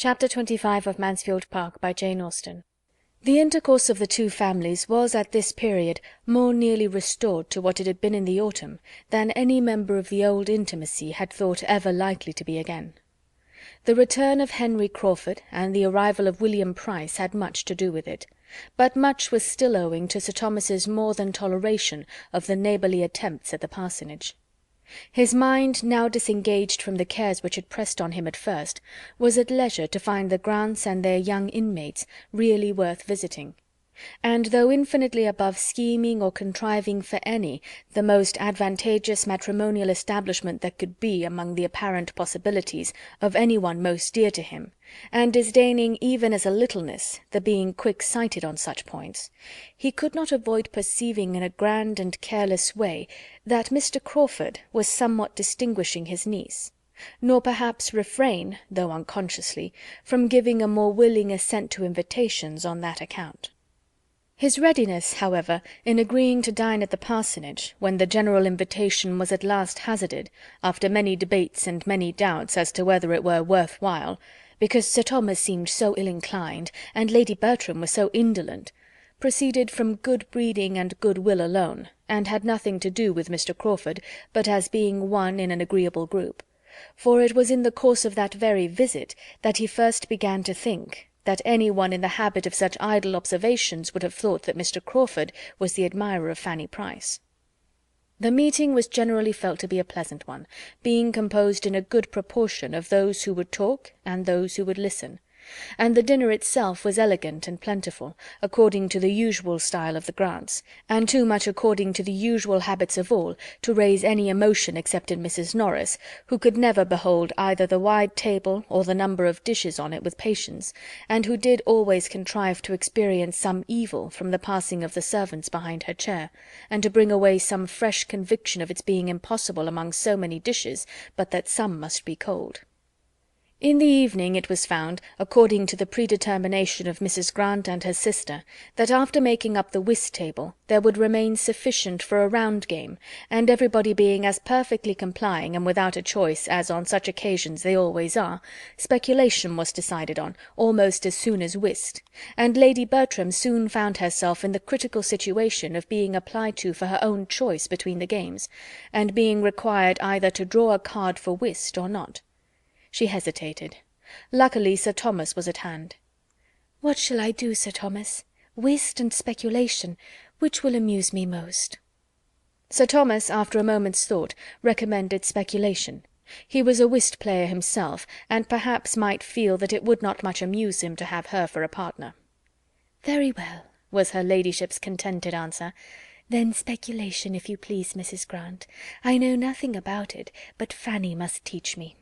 Chapter 25 of Mansfield Park by Jane Austen. The intercourse of the two families was at this period more nearly restored to what it had been in the autumn than any member of the old intimacy had thought ever likely to be again. The return of Henry Crawford and the arrival of William Price had much to do with it, but much was still owing to Sir Thomas's more than toleration of the neighbourly attempts at the parsonage. His mind, now disengaged from the cares which had pressed on him at first, was at leisure to find the Grants and their young inmates really worth visiting; and though infinitely above scheming or contriving for any the most advantageous matrimonial establishment that could be among the apparent possibilities of any one most dear to him, and disdaining even as a littleness the being quick-sighted on such points, he could not avoid perceiving in a grand and careless way that Mr. Crawford was somewhat distinguishing his niece, nor perhaps refrain, though unconsciously, from giving a more willing assent to invitations on that account. His readiness, however, in agreeing to dine at the parsonage, when the general invitation was at last hazarded, after many debates and many doubts as to whether it were worth while, because Sir Thomas seemed so ill-inclined, and Lady Bertram was so indolent, proceeded from good breeding and good will alone, and had nothing to do with Mr. Crawford but as being one in an agreeable group; for it was in the course of that very visit that he first began to think that any one in the habit of such idle observations would have thought that Mr. Crawford was the admirer of Fanny Price. The meeting was generally felt to be a pleasant one, being composed in a good proportion of those who would talk and those who would listen; and the dinner itself was elegant and plentiful, according to the usual style of the Grants, and too much according to the usual habits of all to raise any emotion except in Mrs. Norris, who could never behold either the wide table or the number of dishes on it with patience, and who did always contrive to experience some evil from the passing of the servants behind her chair, and to bring away some fresh conviction of its being impossible among so many dishes but that some must be cold. In the evening it was found, according to the predetermination of Mrs. Grant and her sister, that after making up the whist table there would remain sufficient for a round game, and everybody being as perfectly complying and without a choice as on such occasions they always are, speculation was decided on almost as soon as whist, and Lady Bertram soon found herself in the critical situation of being applied to for her own choice between the games, and being required either to draw a card for whist or not. She hesitated. Luckily Sir Thomas was at hand. "What shall I do, Sir Thomas? Whist and speculation, which will amuse me most?" Sir Thomas, after a moment's thought, recommended speculation. He was a whist player himself, and perhaps might feel that it would not much amuse him to have her for a partner. "Very well," was her ladyship's contented answer. "Then speculation, if you please, Mrs. Grant. I know nothing about it, but Fanny must teach me."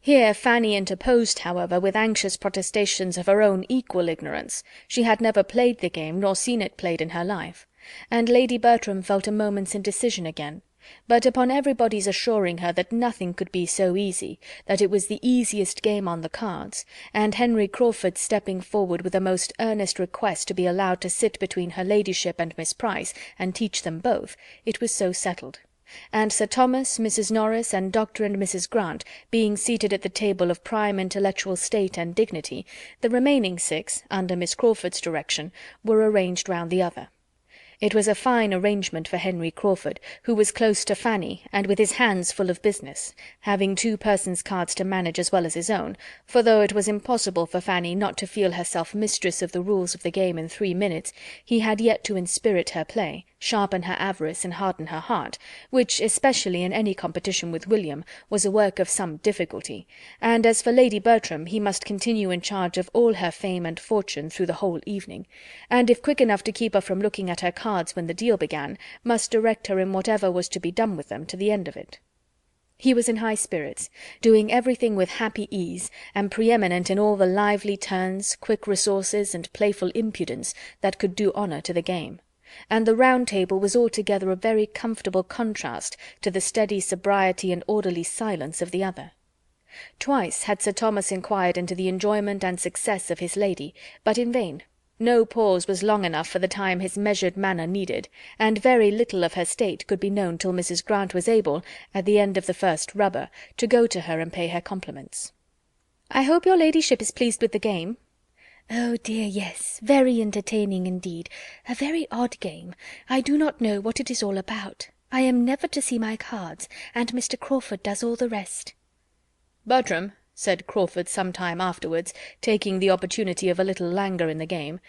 Here Fanny interposed, however, with anxious protestations of her own equal ignorance. She had never played the game, nor seen it played in her life; and Lady Bertram felt a moment's indecision again; but upon everybody's assuring her that nothing could be so easy, that it was the easiest game on the cards, and Henry Crawford stepping forward with a most earnest request to be allowed to sit between her ladyship and Miss Price, and teach them both, it was so settled; and Sir Thomas, Mrs. Norris, and Dr. and Mrs. Grant being seated at the table of prime intellectual state and dignity, the remaining six, under Miss Crawford's direction, were arranged round the other. It was a fine arrangement for Henry Crawford, who was close to Fanny and with his hands full of business, having two persons' cards to manage as well as his own, for though it was impossible for Fanny not to feel herself mistress of the rules of the game in 3 minutes, he had yet to inspirit her play, sharpen her avarice, and harden her heart, which, especially in any competition with William, was a work of some difficulty; and as for Lady Bertram, he must continue in charge of all her fame and fortune through the whole evening, and if quick enough to keep her from looking at her cards when the deal began, must direct her in whatever was to be done with them to the end of it. He was in high spirits, doing everything with happy ease, and preeminent in all the lively turns, quick resources, and playful impudence that could do honour to the game; and the round table was altogether a very comfortable contrast to the steady sobriety and orderly silence of the other. Twice had Sir Thomas inquired into the enjoyment and success of his lady, but in vain. No pause was long enough for the time his measured manner needed, and very little of her state could be known till Mrs. Grant was able, at the end of the first rubber, to go to her and pay her compliments. "I hope your ladyship is pleased with the game?" "Oh dear, yes, very entertaining indeed. A very odd game. I do not know what it is all about. I am never to see my cards, and Mr. Crawford does all the rest." "Bertram," said Crawford some time afterwards, taking the opportunity of a little languor in the game,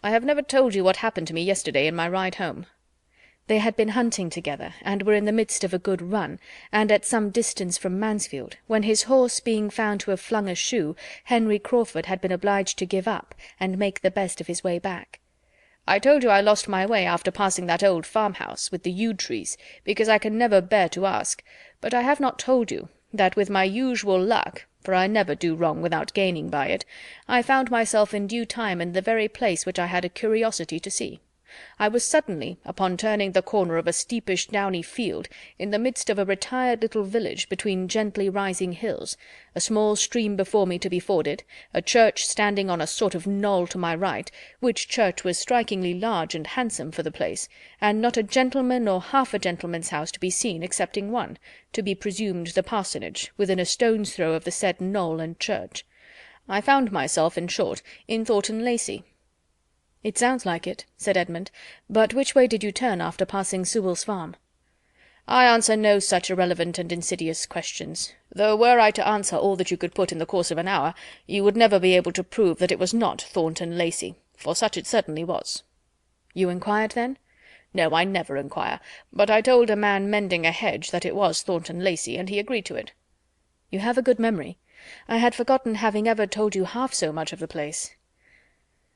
"I have never told you what happened to me yesterday in my ride home." They had been hunting together, and were in the midst of a good run, and at some distance from Mansfield, when his horse being found to have flung a shoe, Henry Crawford had been obliged to give up, and make the best of his way back. "I told you I lost my way after passing that old farmhouse, with the yew trees, because I can never bear to ask, but I have not told you that with my usual luck, for I never do wrong without gaining by it, I found myself in due time in the very place which I had a curiosity to see. I was suddenly, upon turning the corner of a steepish downy field, in the midst of a retired little village between gently rising hills, a small stream before me to be forded, a church standing on a sort of knoll to my right, which church was strikingly large and handsome for the place, and not a gentleman or half a gentleman's house to be seen excepting one, to be presumed the parsonage, within a stone's throw of the said knoll and church. I found myself, in short, in Thornton Lacey." "It sounds like it," said Edmund. "But which way did you turn after passing Sewell's farm?" "I answer no such irrelevant and insidious questions, though were I to answer all that you could put in the course of an hour, you would never be able to prove that it was not Thornton Lacey, for such it certainly was." "You inquired, then?" "No, I never inquire, but I told a man mending a hedge that it was Thornton Lacey, and he agreed to it." "You have a good memory. I had forgotten having ever told you half so much of the place."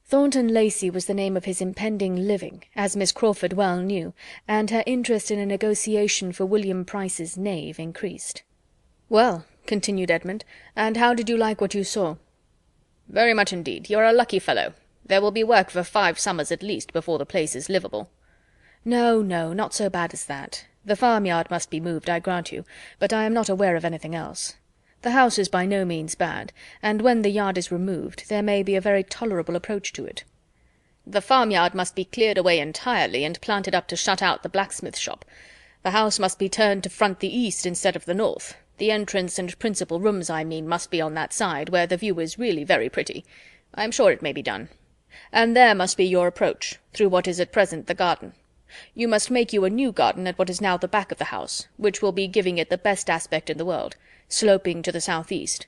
Thornton Lacey was the name of his impending living, as Miss Crawford well knew, and her interest in a negotiation for William Price's knave increased. "Well," continued Edmund, "and how did you like what you saw?" "Very much indeed. You're a lucky fellow. There will be work for 5 summers at least before the place is livable." "No, no, not so bad as that. The farmyard must be moved, I grant you, but I am not aware of anything else. The house is by no means bad, and when the yard is removed, there may be a very tolerable approach to it." "The farmyard must be cleared away entirely, and planted up to shut out the blacksmith shop. The house must be turned to front the east instead of the north. The entrance and principal rooms, I mean, must be on that side, where the view is really very pretty. I am sure it may be done. And there must be your approach, through what is at present the garden. You must make you a new garden at what is now the back of the house, which will be giving it the best aspect in the world, sloping to the southeast.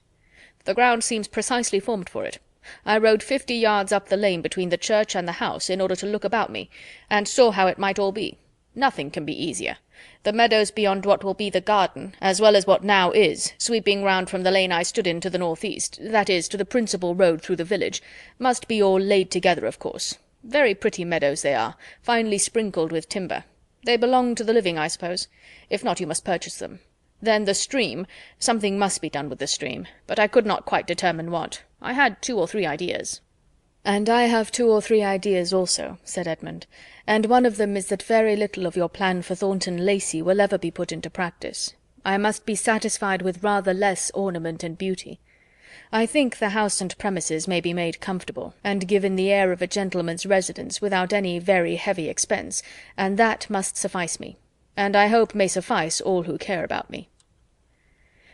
The ground seems precisely formed for it. I rode 50 yards up the lane between the church and the house in order to look about me, and saw how it might all be. Nothing can be easier. The meadows beyond what will be the garden, as well as what now is, sweeping round from the lane I stood in to the northeast, that is, to the principal road through the village, must be all laid together, of course. Very pretty meadows they are, finely sprinkled with timber. They belong to the living, I suppose. If not, you must purchase them. Then the stream, something must be done with the stream, but I could not quite determine what. I had 2 or 3 ideas." "And I have 2 or 3 ideas also," said Edmund, "and one of them is that very little of your plan for Thornton Lacey will ever be put into practice. I must be satisfied with rather less ornament and beauty. I think the house and premises may be made comfortable, and given the air of a gentleman's residence without any very heavy expense, and that must suffice me, and I hope may suffice all who care about me."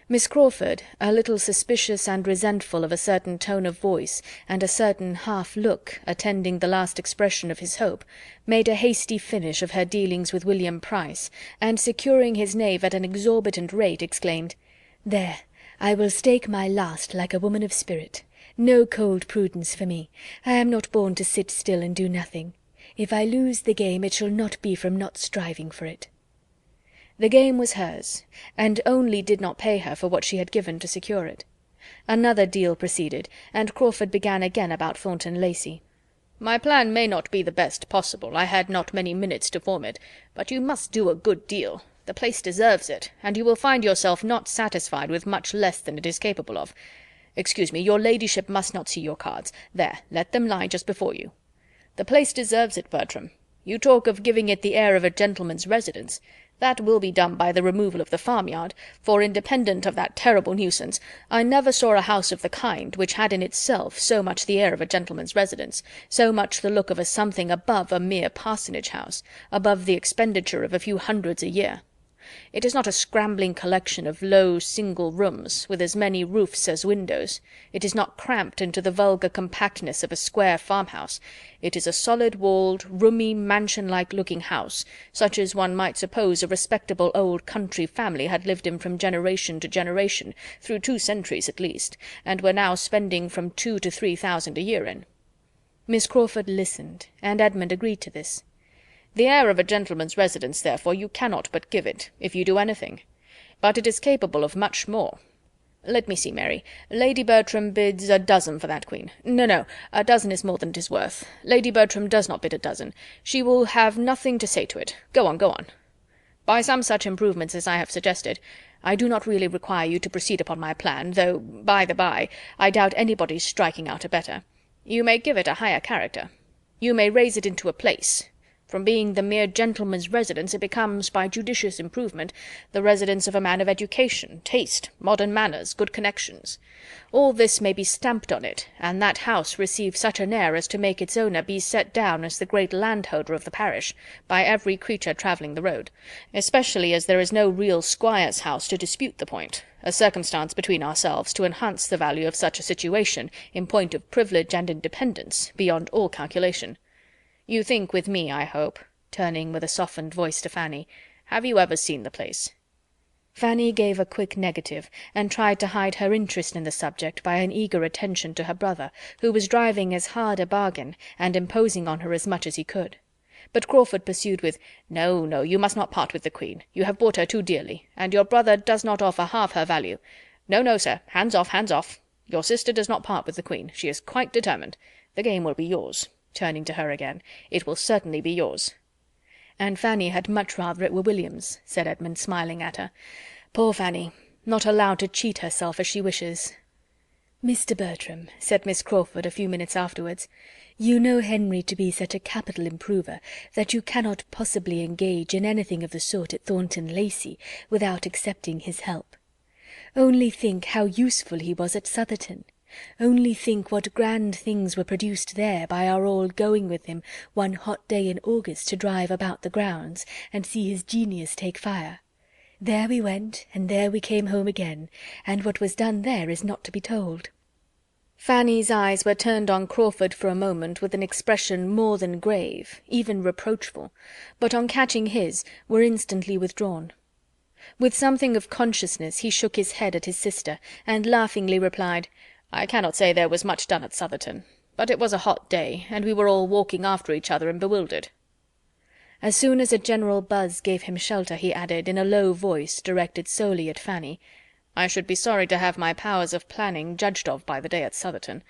Miss Crawford, a little suspicious and resentful of a certain tone of voice and a certain half-look attending the last expression of his hope, made a hasty finish of her dealings with William Price, and securing his knave at an exorbitant rate, exclaimed, "There, I will stake my last like a woman of spirit. No cold prudence for me. I am not born to sit still and do nothing. If I lose the game, it shall not be from not striving for it." The game was hers, and only did not pay her for what she had given to secure it. Another deal proceeded, and Crawford began again about Thornton Lacey. "My plan may not be the best possible, I had not many minutes to form it, but you must do a good deal. The place deserves it, and you will find yourself not satisfied with much less than it is capable of. Excuse me, your ladyship must not see your cards. There, let them lie just before you. The place deserves it, Bertram. You talk of giving it the air of a gentleman's residence. That will be done by the removal of the farmyard, for independent of that terrible nuisance, I never saw a house of the kind which had in itself so much the air of a gentleman's residence, so much the look of a something above a mere parsonage house, above the expenditure of a few hundreds a year. It is not a scrambling collection of low single rooms, with as many roofs as windows. It is not cramped into the vulgar compactness of a square farmhouse. It is a solid-walled, roomy, mansion-like looking house, such as one might suppose a respectable old country family had lived in from generation to generation, through 2 centuries at least, and were now spending from 2,000 to 3,000 a year in. Miss Crawford listened, and Edmund agreed to this. The air of a gentleman's residence, therefore, you cannot but give it, if you do anything. But it is capable of much more. Let me see, Mary. Lady Bertram bids a dozen for that queen. No, a dozen is more than it is worth. Lady Bertram does not bid a dozen. She will have nothing to say to it. Go on, go on. By some such improvements as I have suggested, I do not really require you to proceed upon my plan, though, by the by, I doubt anybody's striking out a better. You may give it a higher character. You may raise it into a place. From being the mere gentleman's residence, it becomes, by judicious improvement, the residence of a man of education, taste, modern manners, good connections. All this may be stamped on it, and that house receive such an air as to make its owner be set down as the great landholder of the parish, by every creature travelling the road, especially as there is no real squire's house to dispute the point, a circumstance between ourselves to enhance the value of such a situation, in point of privilege and independence, beyond all calculation. You think with me, I hope," turning with a softened voice to Fanny. "Have you ever seen the place?" Fanny gave a quick negative, and tried to hide her interest in the subject by an eager attention to her brother, who was driving as hard a bargain, and imposing on her as much as he could. But Crawford pursued with, "No, you must not part with the queen. You have bought her too dearly, and your brother does not offer half her value. No, sir, hands off, hands off. Your sister does not part with the queen. She is quite determined. The game will be yours," turning to her again. "It will certainly be yours." "And Fanny had much rather it were William's," said Edmund, smiling at her. "Poor Fanny, not allowed to cheat herself as she wishes." "Mr. Bertram," said Miss Crawford a few minutes afterwards, "you know Henry to be such a capital improver that you cannot possibly engage in anything of the sort at Thornton Lacey without accepting his help. Only think how useful he was at Southerton. Only think what grand things were produced there by our all going with him one hot day in August to drive about the grounds, and see his genius take fire. There we went, and there we came home again, and what was done there is not to be told." Fanny's eyes were turned on Crawford for a moment with an expression more than grave, even reproachful, but on catching his, were instantly withdrawn. With something of consciousness he shook his head at his sister, and laughingly replied, "I cannot say there was much done at Southerton, but it was a hot day, and we were all walking after each other and bewildered." As soon as a general buzz gave him shelter, he added, in a low voice, directed solely at Fanny, "I should be sorry to have my powers of planning judged of by the day at Southerton.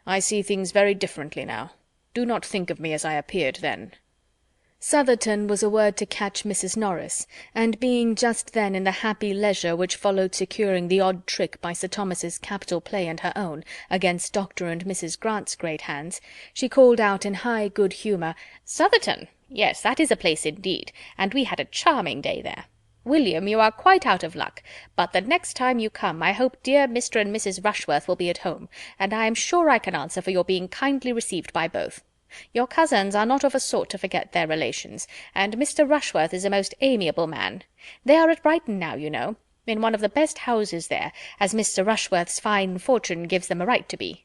I see things very differently now. Do not think of me as I appeared then." Southerton was a word to catch Mrs. Norris, and being just then in the happy leisure which followed securing the odd trick by Sir Thomas's capital play and her own, against Dr. and Mrs. Grant's great hands, she called out in high good humour, "Southerton! Yes, that is a place indeed, and we had a charming day there. William, you are quite out of luck, but the next time you come I hope dear Mr. and Mrs. Rushworth will be at home, and I am sure I can answer for your being kindly received by both. Your cousins are not of a sort to forget their relations, and Mr. Rushworth is a most amiable man. They are at Brighton now, you know, in one of the best houses there, as Mr. Rushworth's fine fortune gives them a right to be.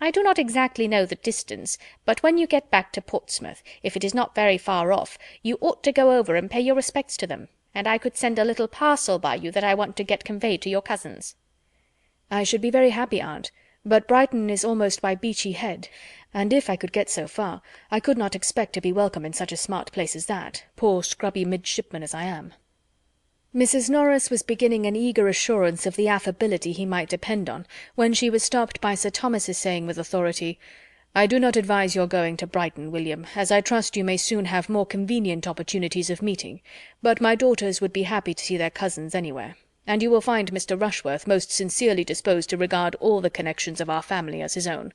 I do not exactly know the distance, but when you get back to Portsmouth, if it is not very far off, you ought to go over and pay your respects to them, and I could send a little parcel by you that I want to get conveyed to your cousins." "I should be very happy, aunt, but Brighton is almost by Beachy Head, and if I could get so far, I could not expect to be welcome in such a smart place as that, poor scrubby midshipman as I am." Mrs. Norris was beginning an eager assurance of the affability he might depend on, when she was stopped by Sir Thomas's saying with authority, "I do not advise your going to Brighton, William, as I trust you may soon have more convenient opportunities of meeting, but my daughters would be happy to see their cousins anywhere, and you will find Mr. Rushworth most sincerely disposed to regard all the connections of our family as his own."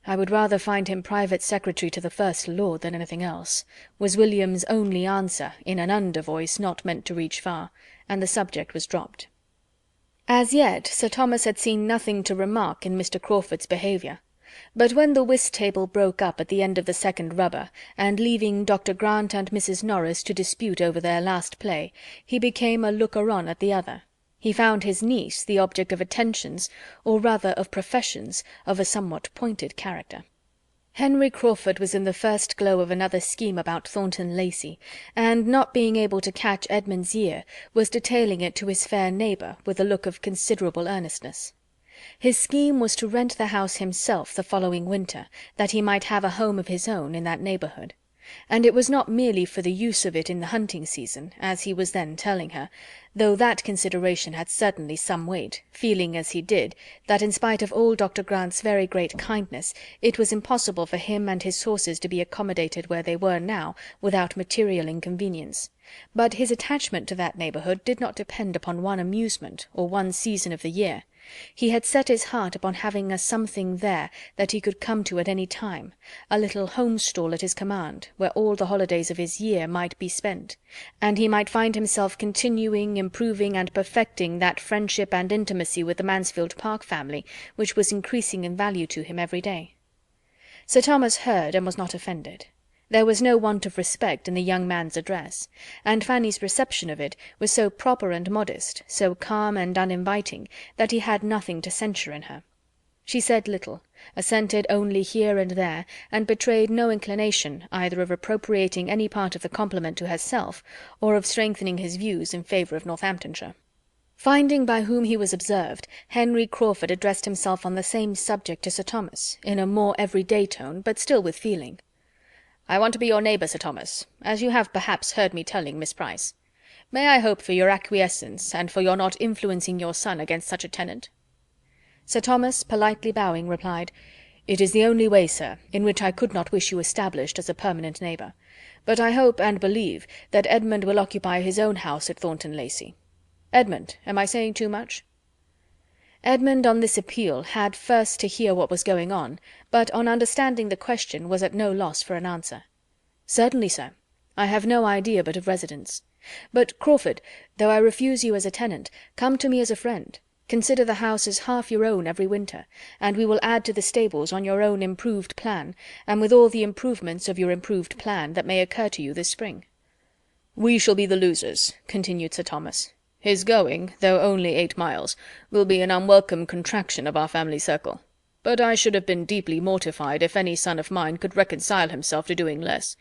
"I would rather find him private secretary to the First Lord than anything else," was William's only answer, in an under voice not meant to reach far, and the subject was dropped. As yet Sir Thomas had seen nothing to remark in Mr. Crawford's behaviour. But when the whist table broke up at the end of the second rubber, and leaving Dr. Grant and Mrs. Norris to dispute over their last play, he became a looker-on at the other. He found his niece the object of attentions, or rather of professions, of a somewhat pointed character. Henry Crawford was in the first glow of another scheme about Thornton Lacey, and, not being able to catch Edmund's ear, was detailing it to his fair neighbour with a look of considerable earnestness. His scheme was to rent the house himself the following winter, that he might have a home of his own in that neighbourhood. And it was not merely for the use of it in the hunting season, as he was then telling her, though that consideration had certainly some weight, feeling as he did that in spite of all Dr. Grant's very great kindness it was impossible for him and his horses to be accommodated where they were now without material inconvenience. But his attachment to that neighbourhood did not depend upon one amusement or one season of the year. He had set his heart upon having a something there that he could come to at any time, a little home-stall at his command, where all the holidays of his year might be spent, and he might find himself continuing, improving, and perfecting that friendship and intimacy with the Mansfield Park family which was increasing in value to him every day. Sir Thomas heard and was not offended. There was no want of respect in the young man's address, and Fanny's reception of it was so proper and modest, so calm and uninviting, that he had nothing to censure in her. She said little, assented only here and there, and betrayed no inclination either of appropriating any part of the compliment to herself or of strengthening his views in favour of Northamptonshire. Finding by whom he was observed, Henry Crawford addressed himself on the same subject to Sir Thomas, in a more everyday tone, but still with feeling. "I want to be your neighbour, Sir Thomas, as you have perhaps heard me telling Miss Price. May I hope for your acquiescence, and for your not influencing your son against such a tenant?" Sir Thomas, politely bowing, replied, "It is the only way, sir, in which I could not wish you established as a permanent neighbour. But I hope and believe that Edmund will occupy his own house at Thornton Lacey. Edmund, am I saying too much?" Edmund on this appeal had first to hear what was going on, but on understanding the question was at no loss for an answer. "Certainly, sir. I have no idea but of residence. But, Crawford, though I refuse you as a tenant, come to me as a friend. Consider the house as half your own every winter, and we will add to the stables on your own improved plan, and with all the improvements of your improved plan that may occur to you this spring." "We shall be the losers," continued Sir Thomas. "His going, though only 8 miles, will be an unwelcome contraction of our family circle. But I should have been deeply mortified if any son of mine could reconcile himself to doing less.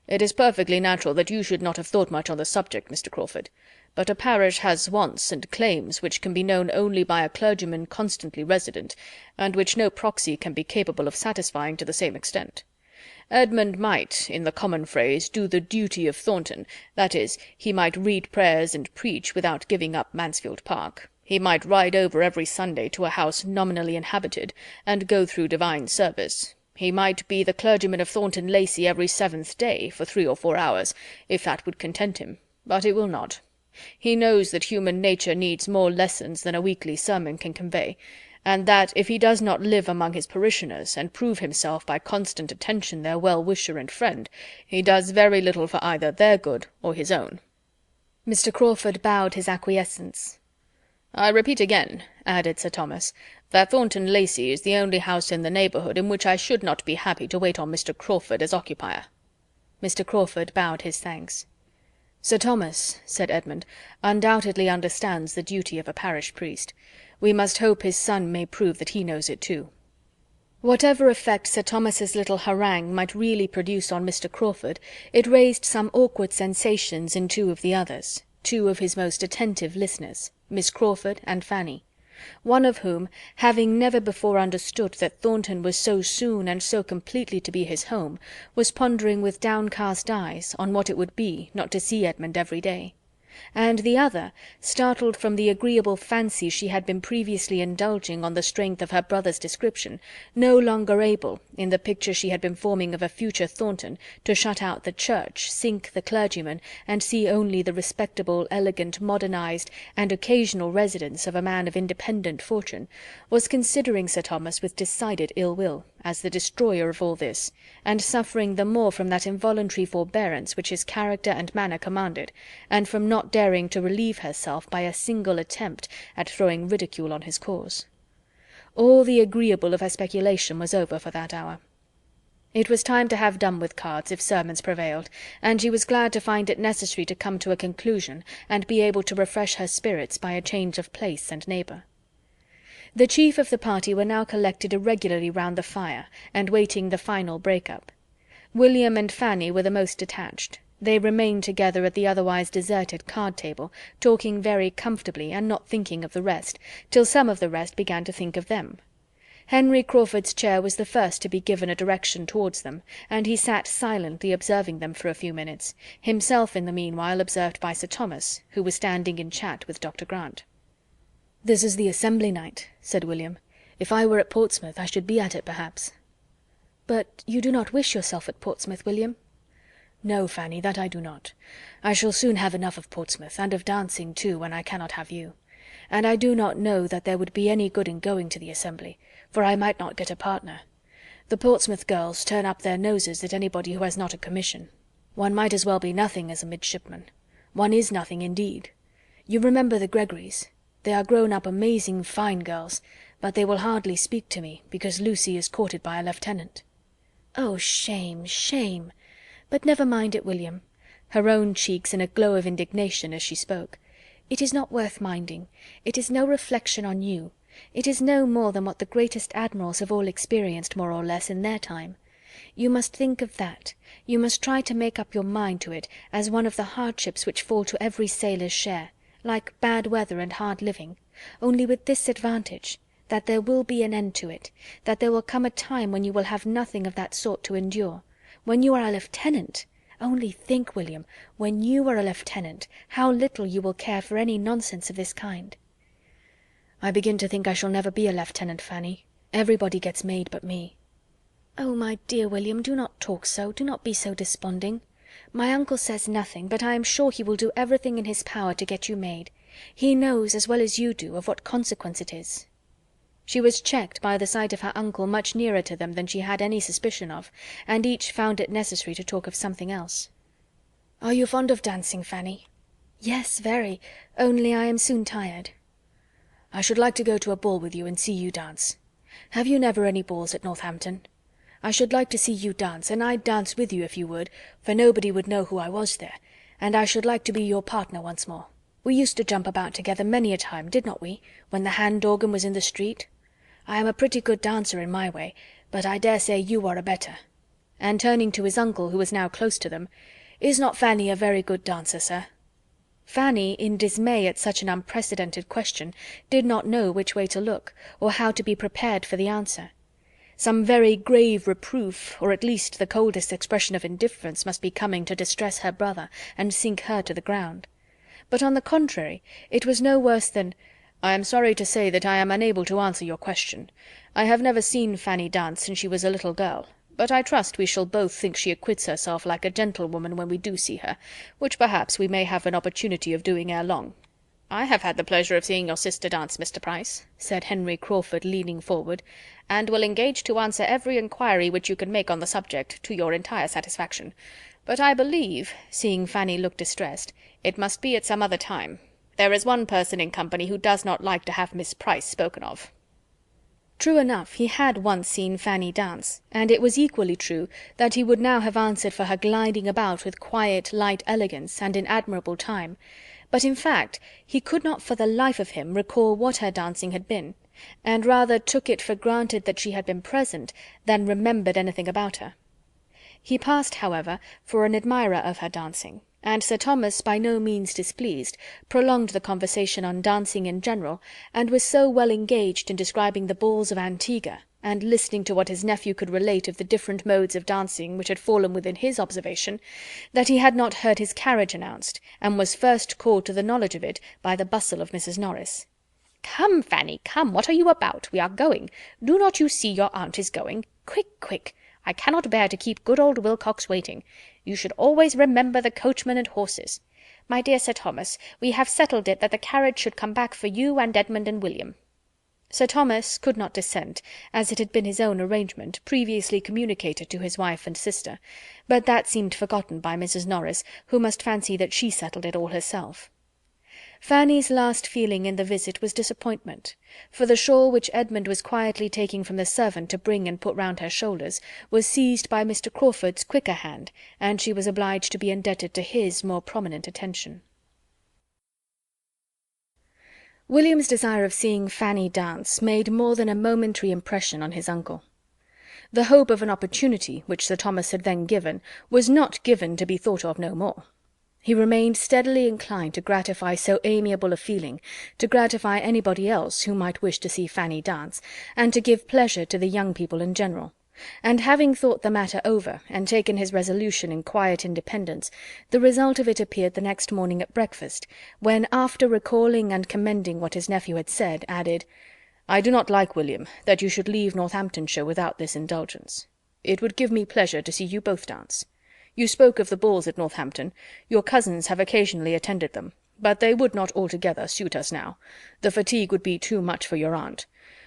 It is perfectly natural that you should not have thought much on the subject, Mr. Crawford, but a parish has wants and claims which can be known only by a clergyman constantly resident, and which no proxy can be capable of satisfying to the same extent. Edmund might, in the common phrase, do the duty of Thornton, that is, he might read prayers and preach without giving up Mansfield Park. He might ride over every Sunday to a house nominally inhabited, and go through divine service. He might be the clergyman of Thornton Lacey every 7th day, for 3 or 4 hours, if that would content him, but it will not. He knows that human nature needs more lessons than a weekly sermon can convey, and that if he does not live among his parishioners, and prove himself by constant attention their well-wisher and friend, he does very little for either their good or his own." Mr. Crawford bowed his acquiescence. "I repeat again," added Sir Thomas, "that Thornton Lacey is the only house in the neighbourhood in which I should not be happy to wait on Mr. Crawford as occupier." Mr. Crawford bowed his thanks. "Sir Thomas," said Edmund, "undoubtedly understands the duty of a parish priest. We must hope his son may prove that he knows it too." Whatever effect Sir Thomas's little harangue might really produce on Mr. Crawford, it raised some awkward sensations in 2 of the others, 2 of his most attentive listeners, Miss Crawford and Fanny. One of whom, having never before understood that Thornton was so soon and so completely to be his home, was pondering with downcast eyes on what it would be not to see Edmund every day. And the other, startled from the agreeable fancy she had been previously indulging on the strength of her brother's description, no longer able, in the picture she had been forming of a future Thornton, to shut out the church, sink the clergyman, and see only the respectable, elegant, modernized, and occasional residence of a man of independent fortune, was considering Sir Thomas with decided ill will, as the destroyer of all this, and suffering the more from that involuntary forbearance which his character and manner commanded, and from not daring to relieve herself by a single attempt at throwing ridicule on his cause. All the agreeable of her speculation was over for that hour. It was time to have done with cards, if sermons prevailed, and she was glad to find it necessary to come to a conclusion, and be able to refresh her spirits by a change of place and neighbour. The chief of the party were now collected irregularly round the fire, and waiting the final break-up. William and Fanny were the most detached. They remained together at the otherwise deserted card-table, talking very comfortably, and not thinking of the rest, till some of the rest began to think of them. Henry Crawford's chair was the first to be given a direction towards them, and he sat silently observing them for a few minutes, himself in the meanwhile observed by Sir Thomas, who was standing in chat with Dr. Grant. "This is the Assembly night," said William. "If I were at Portsmouth, I should be at it, perhaps." "But you do not wish yourself at Portsmouth, William?" "No, Fanny, that I do not. I shall soon have enough of Portsmouth, and of dancing too, when I cannot have you. And I do not know that there would be any good in going to the Assembly, for I might not get a partner. The Portsmouth girls turn up their noses at anybody who has not a commission. One might as well be nothing as a midshipman. One is nothing indeed. You remember the Gregorys? They are grown up amazing fine girls, but they will hardly speak to me, because Lucy is courted by a lieutenant." "Oh, shame, shame! But never mind it, William," her own cheeks in a glow of indignation as she spoke. "It is not worth minding. It is no reflection on you. It is no more than what the greatest admirals have all experienced, more or less, in their time. You must think of that. You must try to make up your mind to it as one of the hardships which fall to every sailor's share, like bad weather and hard living, only with this advantage, that there will be an end to it, that there will come a time when you will have nothing of that sort to endure. When you are a lieutenant! Only think, William, when you are a lieutenant, how little you will care for any nonsense of this kind." "I begin to think I shall never be a lieutenant, Fanny. Everybody gets made but me." "Oh, my dear William, do not talk so, do not be so desponding. My uncle says nothing, but I am sure he will do everything in his power to get you made. He knows, as well as you do, of what consequence it is." She was checked by the sight of her uncle much nearer to them than she had any suspicion of, and each found it necessary to talk of something else. "Are you fond of dancing, Fanny?" "Yes, very, only I am soon tired." "I should like to go to a ball with you and see you dance. Have you never any balls at Northampton? I should like to see you dance, and I'd dance with you if you would, for nobody would know who I was there, and I should like to be your partner once more. We used to jump about together many a time, did not we, when the hand-organ was in the street? I am a pretty good dancer in my way, but I dare say you are a better." And turning to his uncle, who was now close to them, "Is not Fanny a very good dancer, sir?" Fanny, in dismay at such an unprecedented question, did not know which way to look, or how to be prepared for the answer. Some very grave reproof, or at least the coldest expression of indifference, must be coming to distress her brother and sink her to the ground. But on the contrary, it was no worse than, "I am sorry to say that I am unable to answer your question. I have never seen Fanny dance since she was a little girl, but I trust we shall both think she acquits herself like a gentlewoman when we do see her, which perhaps we may have an opportunity of doing ere long." "I have had the pleasure of seeing your sister dance, Mr. Price," said Henry Crawford, leaning forward, "and will engage to answer every inquiry which you can make on the subject, to your entire satisfaction. But I believe," seeing Fanny look distressed, "it must be at some other time. There is one person in company who does not like to have Miss Price spoken of." True enough, he had once seen Fanny dance, and it was equally true that he would now have answered for her gliding about with quiet, light elegance, and in admirable time; but in fact he could not for the life of him recall what her dancing had been, and rather took it for granted that she had been present than remembered anything about her. He passed, however, for an admirer of her dancing, and Sir Thomas, by no means displeased, prolonged the conversation on dancing in general, and was so well engaged in describing the balls of Antigua, and listening to what his nephew could relate of the different modes of dancing which had fallen within his observation, that he had not heard his carriage announced, and was first called to the knowledge of it by the bustle of Mrs. Norris. "Come, Fanny, come, what are you about? We are going. Do not you see your aunt is going? Quick, quick! I cannot bear to keep good old Wilcox waiting. You should always remember the coachman and horses. My dear Sir Thomas, we have settled it that the carriage should come back for you and Edmund and William." Sir Thomas could not dissent, as it had been his own arrangement, previously communicated to his wife and sister, but that seemed forgotten by Mrs. Norris, who must fancy that she settled it all herself. Fanny's last feeling in the visit was disappointment, for the shawl which Edmund was quietly taking from the servant to bring and put round her shoulders was seized by Mr. Crawford's quicker hand, and she was obliged to be indebted to his more prominent attention. William's desire of seeing Fanny dance made more than a momentary impression on his uncle. The hope of an opportunity, which Sir Thomas had then given, was not given to be thought of no more. He remained steadily inclined to gratify so amiable a feeling, to gratify anybody else who might wish to see Fanny dance, and to give pleasure to the young people in general. And having thought the matter over, and taken his resolution in quiet independence, the result of it appeared the next morning at breakfast, when, after recalling and commending what his nephew had said, added, "I do not like, William, that you should leave Northamptonshire without this indulgence. It would give me pleasure to see you both dance. You spoke of the balls at Northampton. Your cousins have occasionally attended them, but they would not altogether suit us now. The fatigue would be too much for your aunt.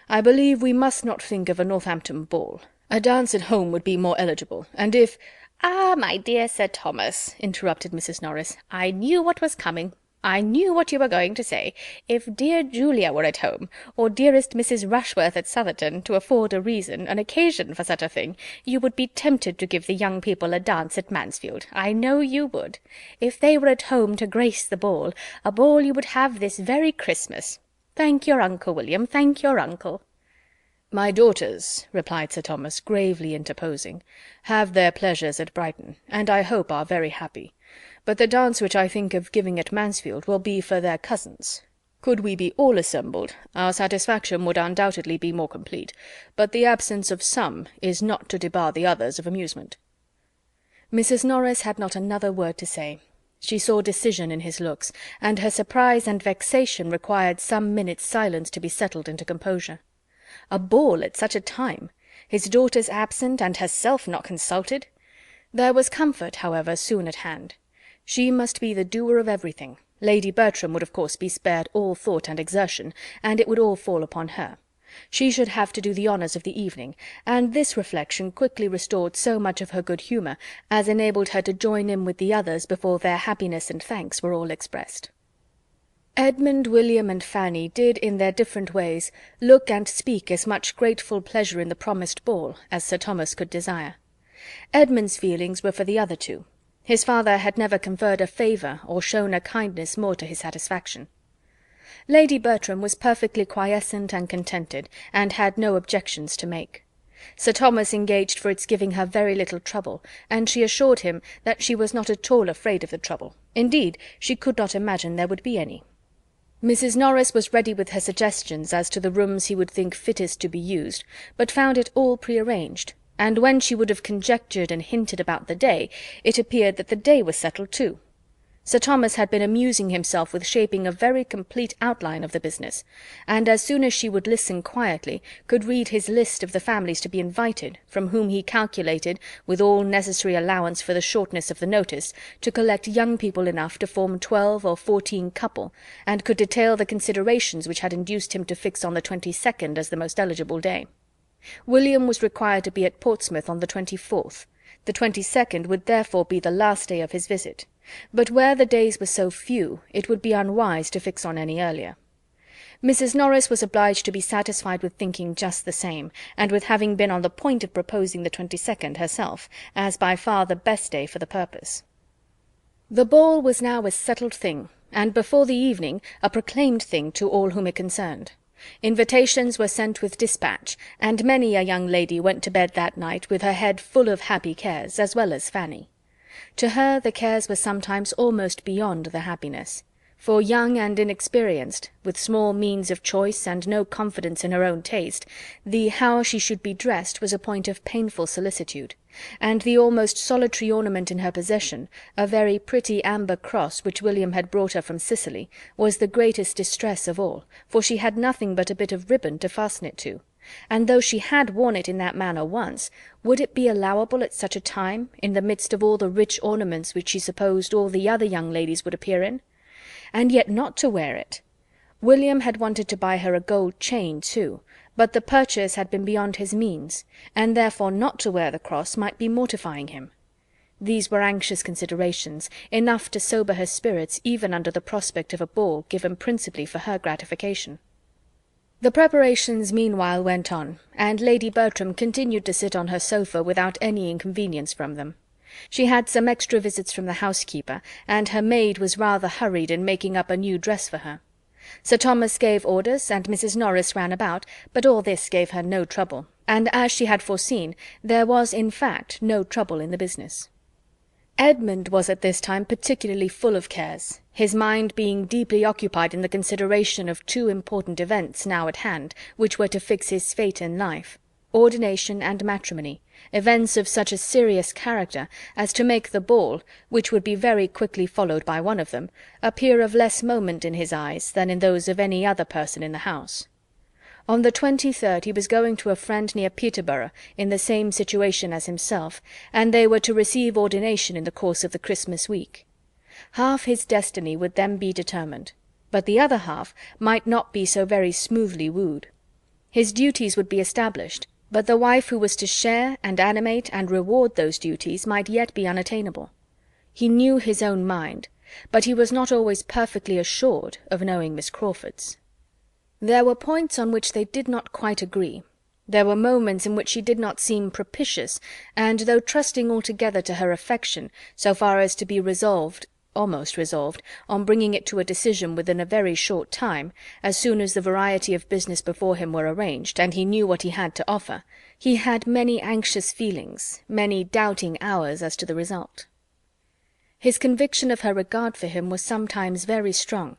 I believe we must not think of a Northampton ball. A dance at home would be more eligible, and if—" "Ah, my dear Sir Thomas," interrupted Mrs. Norris, "I knew what was coming. I knew what you were going to say. If dear Julia were at home, or dearest Mrs. Rushworth at Southerton, to afford a reason, an occasion for such a thing, you would be tempted to give the young people a dance at Mansfield. I know you would. If they were at home to grace the ball, a ball you would have this very Christmas. Thank your uncle, William, thank your uncle." "My daughters," replied Sir Thomas, gravely interposing, "have their pleasures at Brighton, and I hope are very happy. But the dance which I think of giving at Mansfield will be for their cousins. Could we be all assembled, our satisfaction would undoubtedly be more complete, but the absence of some is not to debar the others of amusement." Mrs. Norris had not another word to say. She saw decision in his looks, and her surprise and vexation required some minutes' silence to be settled into composure. A ball at such a time! His daughters absent, and herself not consulted! There was comfort, however, soon at hand. She must be the doer of everything. Lady Bertram would of course be spared all thought and exertion, and it would all fall upon her. She should have to do the honours of the evening, and this reflection quickly restored so much of her good humour as enabled her to join in with the others before their happiness and thanks were all expressed. Edmund, William, and Fanny did in their different ways look and speak as much grateful pleasure in the promised ball as Sir Thomas could desire. Edmund's feelings were for the other two. His father had never conferred a favour or shown a kindness more to his satisfaction. Lady Bertram was perfectly quiescent and contented, and had no objections to make. Sir Thomas engaged for its giving her very little trouble, and she assured him that she was not at all afraid of the trouble. Indeed, she could not imagine there would be any. Mrs. Norris was ready with her suggestions as to the rooms he would think fittest to be used, but found it all prearranged, and when she would have conjectured and hinted about the day, it appeared that the day was settled too. Sir Thomas had been amusing himself with shaping a very complete outline of the business, and as soon as she would listen quietly, could read his list of the families to be invited, from whom he calculated, with all necessary allowance for the shortness of the notice, to collect young people enough to form 12 or 14 couple, and could detail the considerations which had induced him to fix on the 22nd as the most eligible day. William was required to be at Portsmouth on the 24th. The 22nd would therefore be the last day of his visit, but where the days were so few, it would be unwise to fix on any earlier. Mrs. Norris was obliged to be satisfied with thinking just the same, and with having been on the point of proposing the 22nd herself, as by far the best day for the purpose. The ball was now a settled thing, and before the evening a proclaimed thing to all whom it concerned. Invitations were sent with dispatch, and many a young lady went to bed that night with her head full of happy cares, as well as Fanny. To her the cares were sometimes almost beyond the happiness, for young and inexperienced, with small means of choice and no confidence in her own taste, the how she should be dressed was a point of painful solicitude, and the almost solitary ornament in her possession, a very pretty amber cross which William had brought her from Sicily, was the greatest distress of all, for she had nothing but a bit of ribbon to fasten it to, and though she had worn it in that manner once, would it be allowable at such a time, in the midst of all the rich ornaments which she supposed all the other young ladies would appear in? And yet not to wear it! William had wanted to buy her a gold chain too, but the purchase had been beyond his means, and therefore not to wear the cross might be mortifying him. These were anxious considerations, enough to sober her spirits even under the prospect of a ball given principally for her gratification. The preparations meanwhile went on, and Lady Bertram continued to sit on her sofa without any inconvenience from them. She had some extra visits from the housekeeper, and her maid was rather hurried in making up a new dress for her. Sir Thomas gave orders, and Mrs. Norris ran about, but all this gave her no trouble, and as she had foreseen, there was in fact no trouble in the business. Edmund was at this time particularly full of cares, his mind being deeply occupied in the consideration of two important events now at hand, which were to fix his fate in life: ordination and matrimony, events of such a serious character as to make the ball, which would be very quickly followed by one of them, appear of less moment in his eyes than in those of any other person in the house. On the 23rd he was going to a friend near Peterborough in the same situation as himself, and they were to receive ordination in the course of the Christmas week. Half his destiny would then be determined, but the other half might not be so very smoothly wooed. His duties would be established, but the wife who was to share and animate and reward those duties might yet be unattainable. He knew his own mind, but he was not always perfectly assured of knowing Miss Crawford's. There were points on which they did not quite agree. There were moments in which she did not seem propitious, and though trusting altogether to her affection, so far as to be resolved, almost resolved, on bringing it to a decision within a very short time, as soon as the variety of business before him were arranged, and he knew what he had to offer, he had many anxious feelings, many doubting hours as to the result. His conviction of her regard for him was sometimes very strong.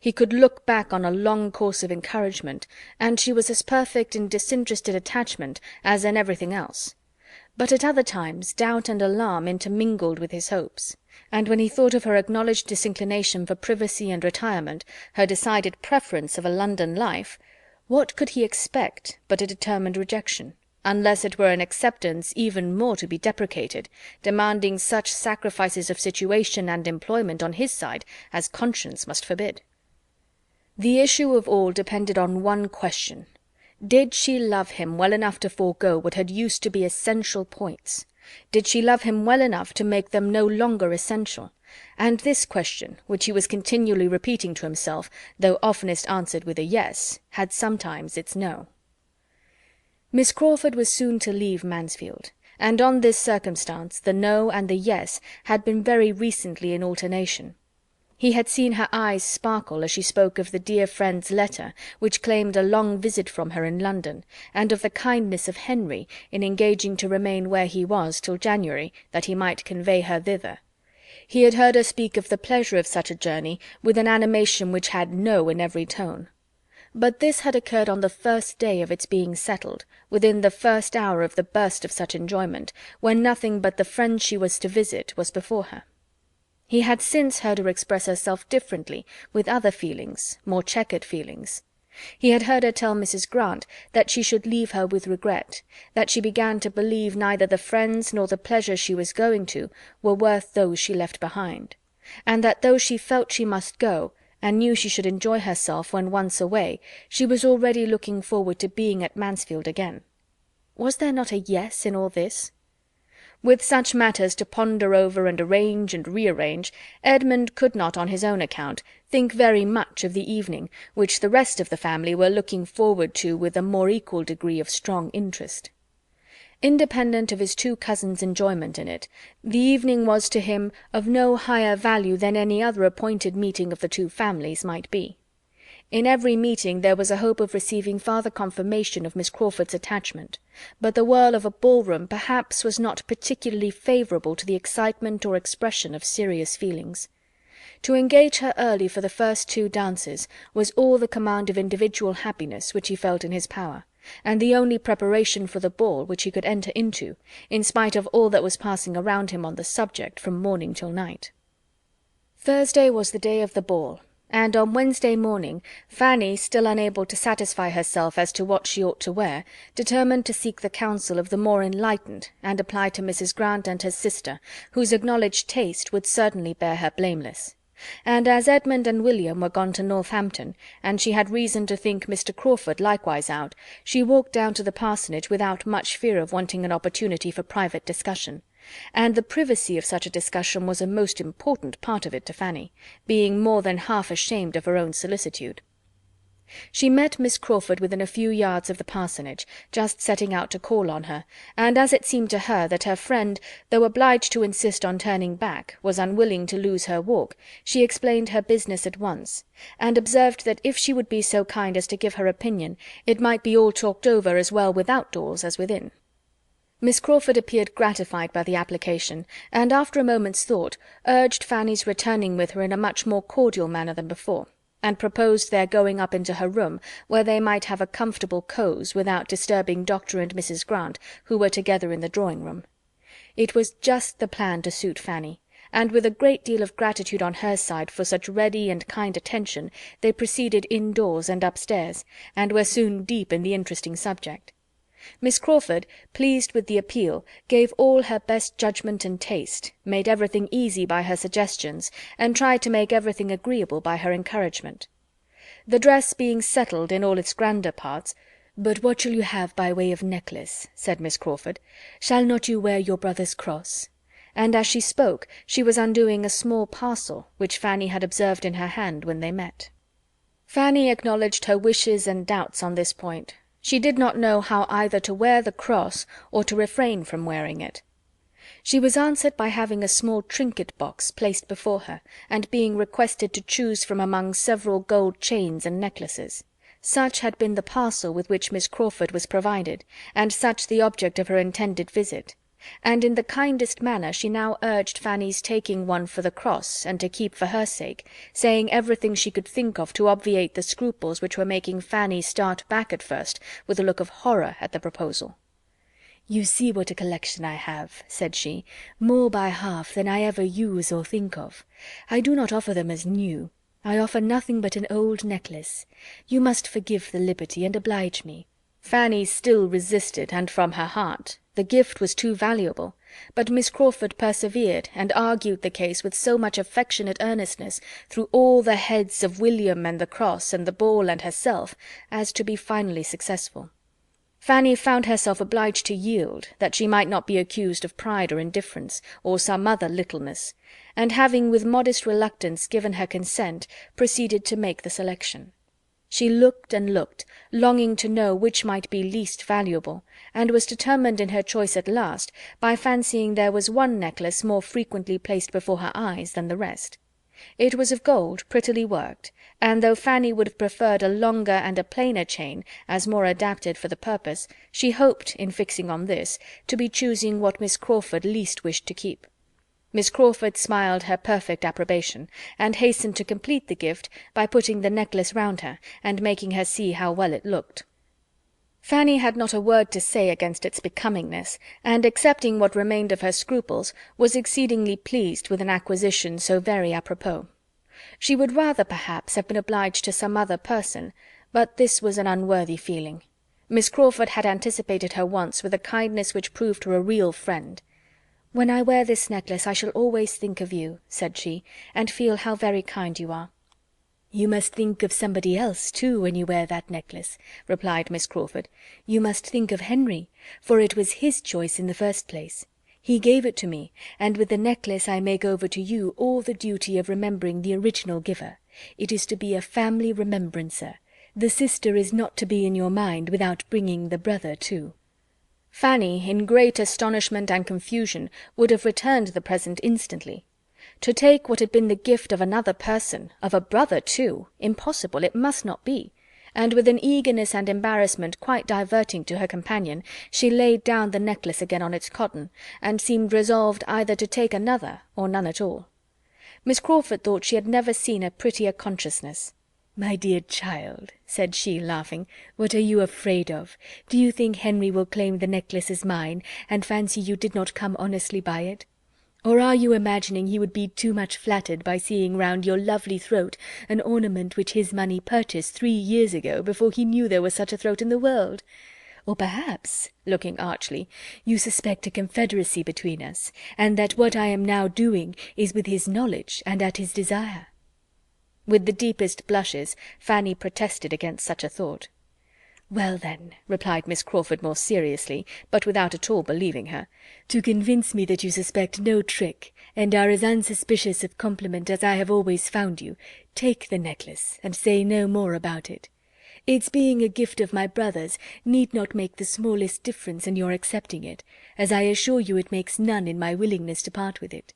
He could look back on a long course of encouragement, and she was as perfect in disinterested attachment as in everything else. But at other times doubt and alarm intermingled with his hopes, and when he thought of her acknowledged disinclination for privacy and retirement, her decided preference of a London life, what could he expect but a determined rejection, unless it were an acceptance even more to be deprecated, demanding such sacrifices of situation and employment on his side as conscience must forbid? The issue of all depended on one question: did she love him well enough to forego what had used to be essential points? Did she love him well enough to make them no longer essential? And this question, which he was continually repeating to himself, though oftenest answered with a yes, had sometimes its no. Miss Crawford was soon to leave Mansfield, and on this circumstance the no and the yes had been very recently in alternation. He had seen her eyes sparkle as she spoke of the dear friend's letter which claimed a long visit from her in London, and of the kindness of Henry in engaging to remain where he was till January, that he might convey her thither. He had heard her speak of the pleasure of such a journey with an animation which had no in every tone. But this had occurred on the first day of its being settled, within the first hour of the burst of such enjoyment, when nothing but the friend she was to visit was before her. He had since heard her express herself differently, with other feelings, more checkered feelings. He had heard her tell Mrs. Grant that she should leave her with regret, that she began to believe neither the friends nor the pleasures she was going to were worth those she left behind, and that though she felt she must go, and knew she should enjoy herself when once away, she was already looking forward to being at Mansfield again. Was there not a yes in all this? With such matters to ponder over and arrange and rearrange, Edmund could not on his own account think very much of the evening, which the rest of the family were looking forward to with a more equal degree of strong interest. Independent of his two cousins' enjoyment in it, the evening was to him of no higher value than any other appointed meeting of the two families might be. In every meeting there was a hope of receiving farther confirmation of Miss Crawford's attachment, but the whirl of a ball-room perhaps was not particularly favourable to the excitement or expression of serious feelings. To engage her early for the first two dances was all the command of individual happiness which he felt in his power, and the only preparation for the ball which he could enter into, in spite of all that was passing around him on the subject from morning till night. Thursday was the day of the ball, and on Wednesday morning Fanny, still unable to satisfy herself as to what she ought to wear, determined to seek the counsel of the more enlightened, and apply to Mrs. Grant and her sister, whose acknowledged taste would certainly bear her blameless. And as Edmund and William were gone to Northampton, and she had reason to think Mr. Crawford likewise out, she walked down to the parsonage without much fear of wanting an opportunity for private discussion, and the privacy of such a discussion was a most important part of it to Fanny, being more than half ashamed of her own solicitude. She met Miss Crawford within a few yards of the parsonage, just setting out to call on her, and as it seemed to her that her friend, though obliged to insist on turning back, was unwilling to lose her walk, she explained her business at once, and observed that if she would be so kind as to give her opinion, it might be all talked over as well without doors as within. Miss Crawford appeared gratified by the application, and after a moment's thought urged Fanny's returning with her in a much more cordial manner than before, and proposed their going up into her room, where they might have a comfortable cose without disturbing Dr. and Mrs. Grant, who were together in the drawing-room. It was just the plan to suit Fanny, and with a great deal of gratitude on her side for such ready and kind attention, they proceeded indoors and upstairs, and were soon deep in the interesting subject. Miss Crawford, pleased with the appeal, gave all her best judgment and taste, made everything easy by her suggestions, and tried to make everything agreeable by her encouragement. The dress being settled in all its grander parts, "But what shall you have by way of necklace?" said Miss Crawford. "Shall not you wear your brother's cross?" And as she spoke she was undoing a small parcel which Fanny had observed in her hand when they met. Fanny acknowledged her wishes and doubts on this point. She did not know how either to wear the cross or to refrain from wearing it. She was answered by having a small trinket box placed before her, and being requested to choose from among several gold chains and necklaces. Such had been the parcel with which Miss Crawford was provided, and such the object of her intended visit; and in the kindest manner she now urged Fanny's taking one for the cross and to keep for her sake, saying everything she could think of to obviate the scruples which were making Fanny start back at first with a look of horror at the proposal. "You see what a collection I have," said she, "more by half than I ever use or think of. I do not offer them as new. I offer nothing but an old necklace. You must forgive the liberty and oblige me." Fanny still resisted, and from her heart. The gift was too valuable, but Miss Crawford persevered and argued the case with so much affectionate earnestness through all the heads of William and the cross and the ball and herself, as to be finally successful. Fanny found herself obliged to yield, that she might not be accused of pride or indifference, or some other littleness, and having with modest reluctance given her consent, proceeded to make the selection. She looked and looked, longing to know which might be least valuable, and was determined in her choice at last by fancying there was one necklace more frequently placed before her eyes than the rest. It was of gold, prettily worked, and though Fanny would have preferred a longer and a plainer chain, as more adapted for the purpose, she hoped, in fixing on this, to be choosing what Miss Crawford least wished to keep. Miss Crawford smiled her perfect approbation, and hastened to complete the gift by putting the necklace round her, and making her see how well it looked. Fanny had not a word to say against its becomingness, and, accepting what remained of her scruples, was exceedingly pleased with an acquisition so very apropos. She would rather, perhaps, have been obliged to some other person, but this was an unworthy feeling. Miss Crawford had anticipated her wants with a kindness which proved her a real friend. "When I wear this necklace I shall always think of you," said she, "and feel how very kind you are." "You must think of somebody else, too, when you wear that necklace," replied Miss Crawford. "You must think of Henry, for it was his choice in the first place. He gave it to me, and with the necklace I make over to you all the duty of remembering the original giver. It is to be a family remembrancer. The sister is not to be in your mind without bringing the brother too." Fanny, in great astonishment and confusion, would have returned the present instantly. To take what had been the gift of another person, of a brother too, impossible, it must not be, and with an eagerness and embarrassment quite diverting to her companion, she laid down the necklace again on its cotton, and seemed resolved either to take another or none at all. Miss Crawford thought she had never seen a prettier consciousness. "My dear child," said she, laughing, "what are you afraid of? Do you think Henry will claim the necklace as mine, and fancy you did not come honestly by it? Or are you imagining he would be too much flattered by seeing round your lovely throat an ornament which his money purchased 3 years ago, before he knew there was such a throat in the world? Or perhaps," looking archly, "you suspect a confederacy between us, and that what I am now doing is with his knowledge and at his desire?" With the deepest blushes Fanny protested against such a thought. "Well, then," replied Miss Crawford more seriously, but without at all believing her, "to convince me that you suspect no trick, and are as unsuspicious of compliment as I have always found you, take the necklace, and say no more about it. Its being a gift of my brother's need not make the smallest difference in your accepting it, as I assure you it makes none in my willingness to part with it.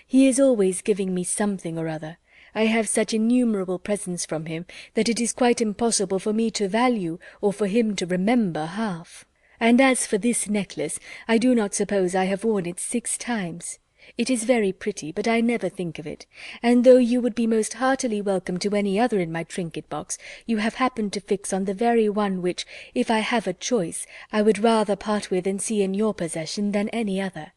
He is always giving me something or other. I have such innumerable presents from him that it is quite impossible for me to value or for him to remember half. And as for this necklace, I do not suppose I have worn it 6 times. It is very pretty, but I never think of it, and though you would be most heartily welcome to any other in my trinket box, you have happened to fix on the very one which, if I have a choice, I would rather part with and see in your possession than any other.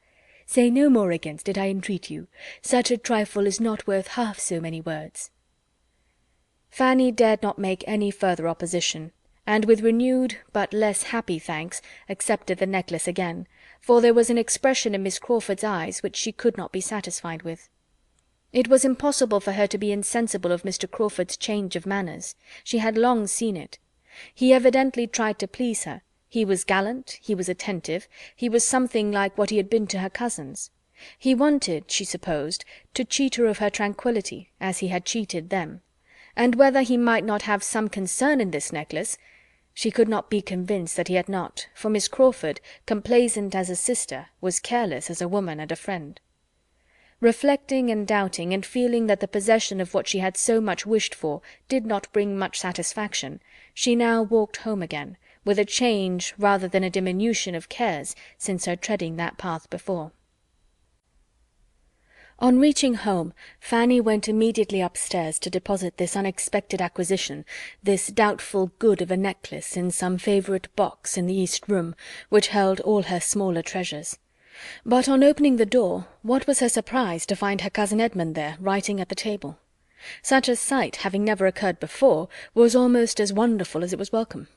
Say no more against it, I entreat you. Such a trifle is not worth half so many words." Fanny dared not make any further opposition, and with renewed but less happy thanks accepted the necklace again, for there was an expression in Miss Crawford's eyes which she could not be satisfied with. It was impossible for her to be insensible of Mr. Crawford's change of manners. She had long seen it. He evidently tried to please her. He was gallant, he was attentive, he was something like what he had been to her cousins. He wanted, she supposed, to cheat her of her tranquillity, as he had cheated them. And whether he might not have some concern in this necklace, she could not be convinced that he had not, for Miss Crawford, complaisant as a sister, was careless as a woman and a friend. Reflecting and doubting, and feeling that the possession of what she had so much wished for did not bring much satisfaction, she now walked home again, with a change rather than a diminution of cares since her treading that path before. On reaching home, Fanny went immediately upstairs to deposit this unexpected acquisition, this doubtful good of a necklace, in some favourite box in the east room, which held all her smaller treasures. But on opening the door, what was her surprise to find her cousin Edmund there, writing at the table. Such a sight, having never occurred before, was almost as wonderful as it was welcome.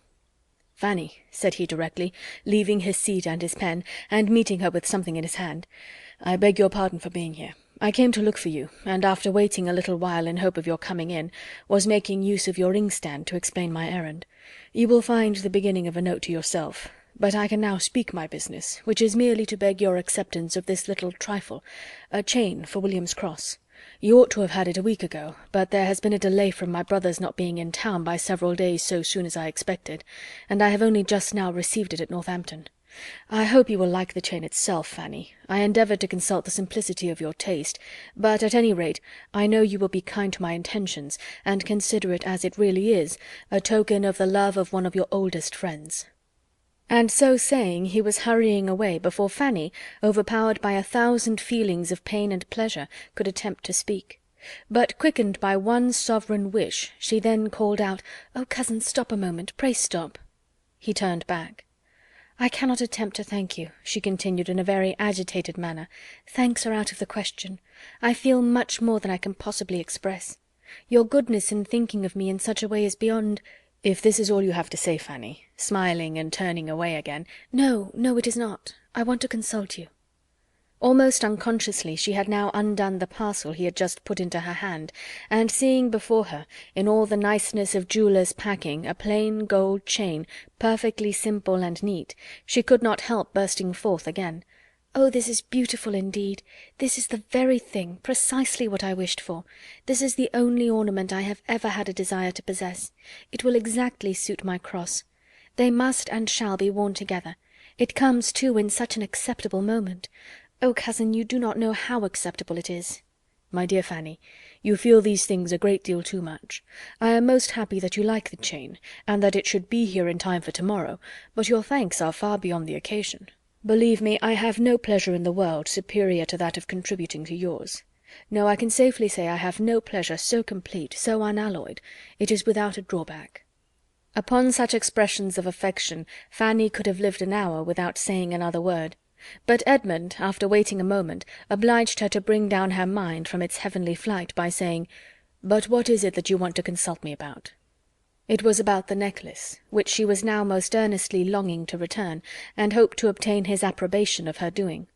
"Fanny," said he directly, leaving his seat and his pen, and meeting her with something in his hand, "I beg your pardon for being here. I came to look for you, and after waiting a little while in hope of your coming in, was making use of your inkstand to explain my errand. You will find the beginning of a note to yourself, but I can now speak my business, which is merely to beg your acceptance of this little trifle, a chain for William's cross. You ought to have had it a week ago, but there has been a delay from my brother's not being in town by several days so soon as I expected, and I have only just now received it at Northampton. I hope you will like the chain itself, Fanny. I endeavoured to consult the simplicity of your taste, but at any rate I know you will be kind to my intentions, and consider it as it really is, a token of the love of one of your oldest friends." And so saying, he was hurrying away before Fanny, overpowered by 1,000 feelings of pain and pleasure, could attempt to speak. But quickened by one sovereign wish, she then called out, "Oh, cousin, stop a moment, pray stop." He turned back. "I cannot attempt to thank you," she continued in a very agitated manner. "Thanks are out of the question. I feel much more than I can possibly express. Your goodness in thinking of me in such a way is beyond—" "If this is all you have to say, Fanny," smiling and turning away again. "No, no, it is not. I want to consult you." Almost unconsciously she had now undone the parcel he had just put into her hand, and seeing before her, in all the niceness of jeweller's packing, a plain gold chain, perfectly simple and neat, she could not help bursting forth again. "Oh, this is beautiful indeed. This is the very thing, precisely what I wished for. This is the only ornament I have ever had a desire to possess. It will exactly suit my cross. They must and shall be worn together. It comes, too, in such an acceptable moment. Oh, cousin, you do not know how acceptable it is." "My dear Fanny, you feel these things a great deal too much. I am most happy that you like the chain, and that it should be here in time for tomorrow, but your thanks are far beyond the occasion. Believe me, I have no pleasure in the world superior to that of contributing to yours. No, I can safely say I have no pleasure so complete, so unalloyed. It is without a drawback." Upon such expressions of affection Fanny could have lived an hour without saying another word. But Edmund, after waiting a moment, obliged her to bring down her mind from its heavenly flight by saying, "But what is it that you want to consult me about?" It was about the necklace, which she was now most earnestly longing to return, and hoped to obtain his approbation of her doing.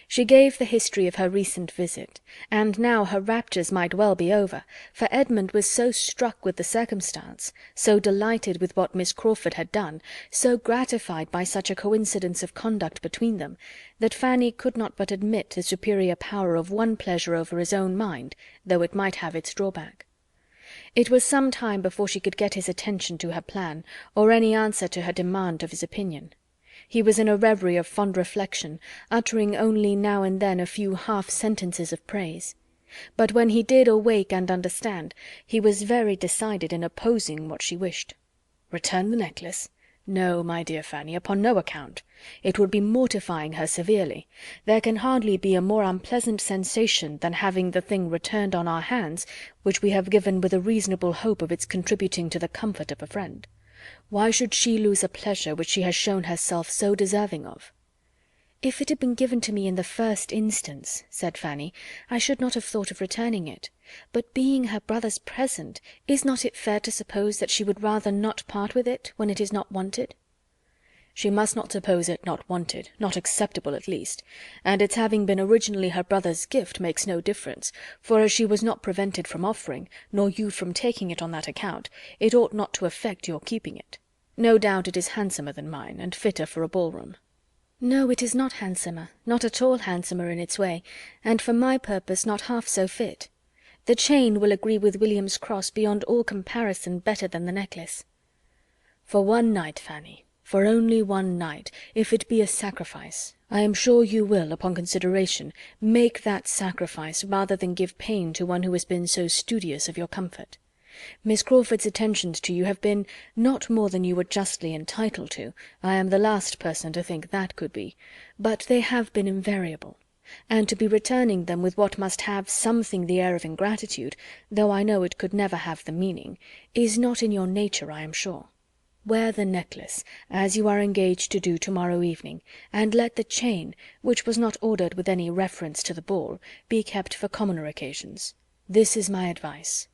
She gave the history of her recent visit, and now her raptures might well be over, for Edmund was so struck with the circumstance, so delighted with what Miss Crawford had done, so gratified by such a coincidence of conduct between them, that Fanny could not but admit the superior power of one pleasure over his own mind, though it might have its drawback. It was some time before she could get his attention to her plan, or any answer to her demand of his opinion. He was in a reverie of fond reflection, uttering only now and then a few half-sentences of praise. But when he did awake and understand, he was very decided in opposing what she wished. Return the necklace? No, my dear Fanny, upon no account. It would be mortifying her severely. There can hardly be a more unpleasant sensation than having the thing returned on our hands, which we have given with a reasonable hope of its contributing to the comfort of a friend. Why should she lose a pleasure which she has shown herself so deserving of? "If it had been given to me in the first instance," said Fanny, "I should not have thought of returning it. But being her brother's present, is not it fair to suppose that she would rather not part with it when it is not wanted?" "She must not suppose it not wanted, not acceptable at least; and its having been originally her brother's gift makes no difference, for as she was not prevented from offering, nor you from taking it on that account, it ought not to affect your keeping it. No doubt it is handsomer than mine, and fitter for a ballroom." "No, it is not handsomer, not at all handsomer in its way, and for my purpose not half so fit. The chain will agree with William's cross beyond all comparison better than the necklace." "For one night, Fanny, for only one night, if it be a sacrifice, I am sure you will, upon consideration, make that sacrifice rather than give pain to one who has been so studious of your comfort. Miss Crawford's attentions to you have been not more than you were justly entitled to. I am the last person to think that could be, but they have been invariable, and to be returning them with what must have something the air of ingratitude, though I know it could never have the meaning, is not in your nature, I am sure. Wear the necklace, as you are engaged to do to-morrow evening, and let the chain, which was not ordered with any reference to the ball, be kept for commoner occasions. This is my advice.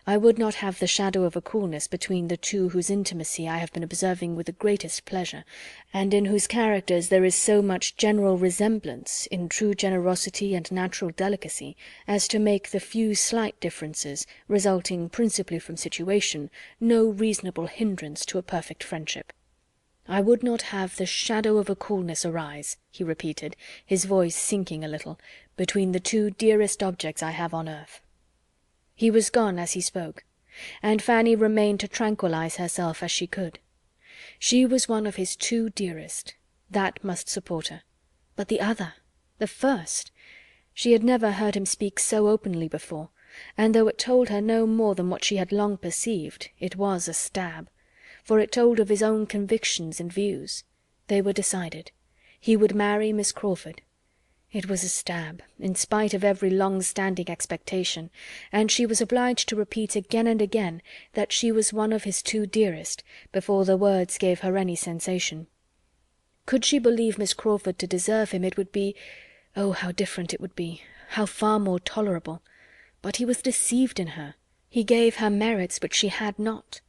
I would not have the shadow of a coolness between the two whose intimacy I have been observing with the greatest pleasure, and in whose characters there is so much general resemblance, in true generosity and natural delicacy, as to make the few slight differences, resulting principally from situation, no reasonable hindrance to a perfect friendship. I would not have the shadow of a coolness arise," he repeated, his voice sinking a little, "between the two dearest objects I have on earth." He was gone as he spoke, and Fanny remained to tranquillize herself as she could. She was one of his two dearest. That must support her. But the other, the first! She had never heard him speak so openly before, and though it told her no more than what she had long perceived, it was a stab, for it told of his own convictions and views. They were decided. He would marry Miss Crawford. It was a stab, in spite of every long-standing expectation, and she was obliged to repeat again and again that she was one of his two dearest, before the words gave her any sensation. Could she believe Miss Crawford to deserve him, it would be, oh, how different it would be, how far more tolerable. But he was deceived in her. He gave her merits which she had not.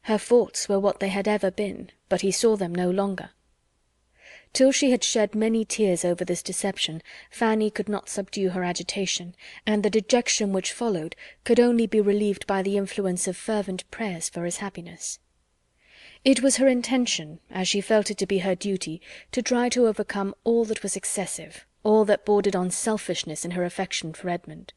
Her faults were what they had ever been, but he saw them no longer. Till she had shed many tears over this deception, Fanny could not subdue her agitation, and the dejection which followed could only be relieved by the influence of fervent prayers for his happiness. It was her intention, as she felt it to be her duty, to try to overcome all that was excessive, all that bordered on selfishness in her affection for Edmund.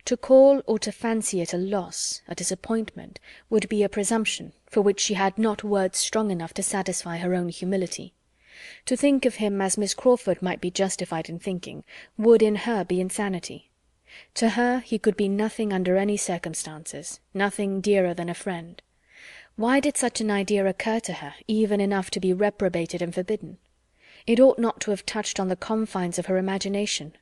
To call or to fancy it a loss, a disappointment, would be a presumption for which she had not words strong enough to satisfy her own humility. To think of him as Miss Crawford might be justified in thinking, would in her be insanity. To her he could be nothing under any circumstances, nothing dearer than a friend. Why did such an idea occur to her, even enough to be reprobated and forbidden? It ought not to have touched on the confines of her imagination.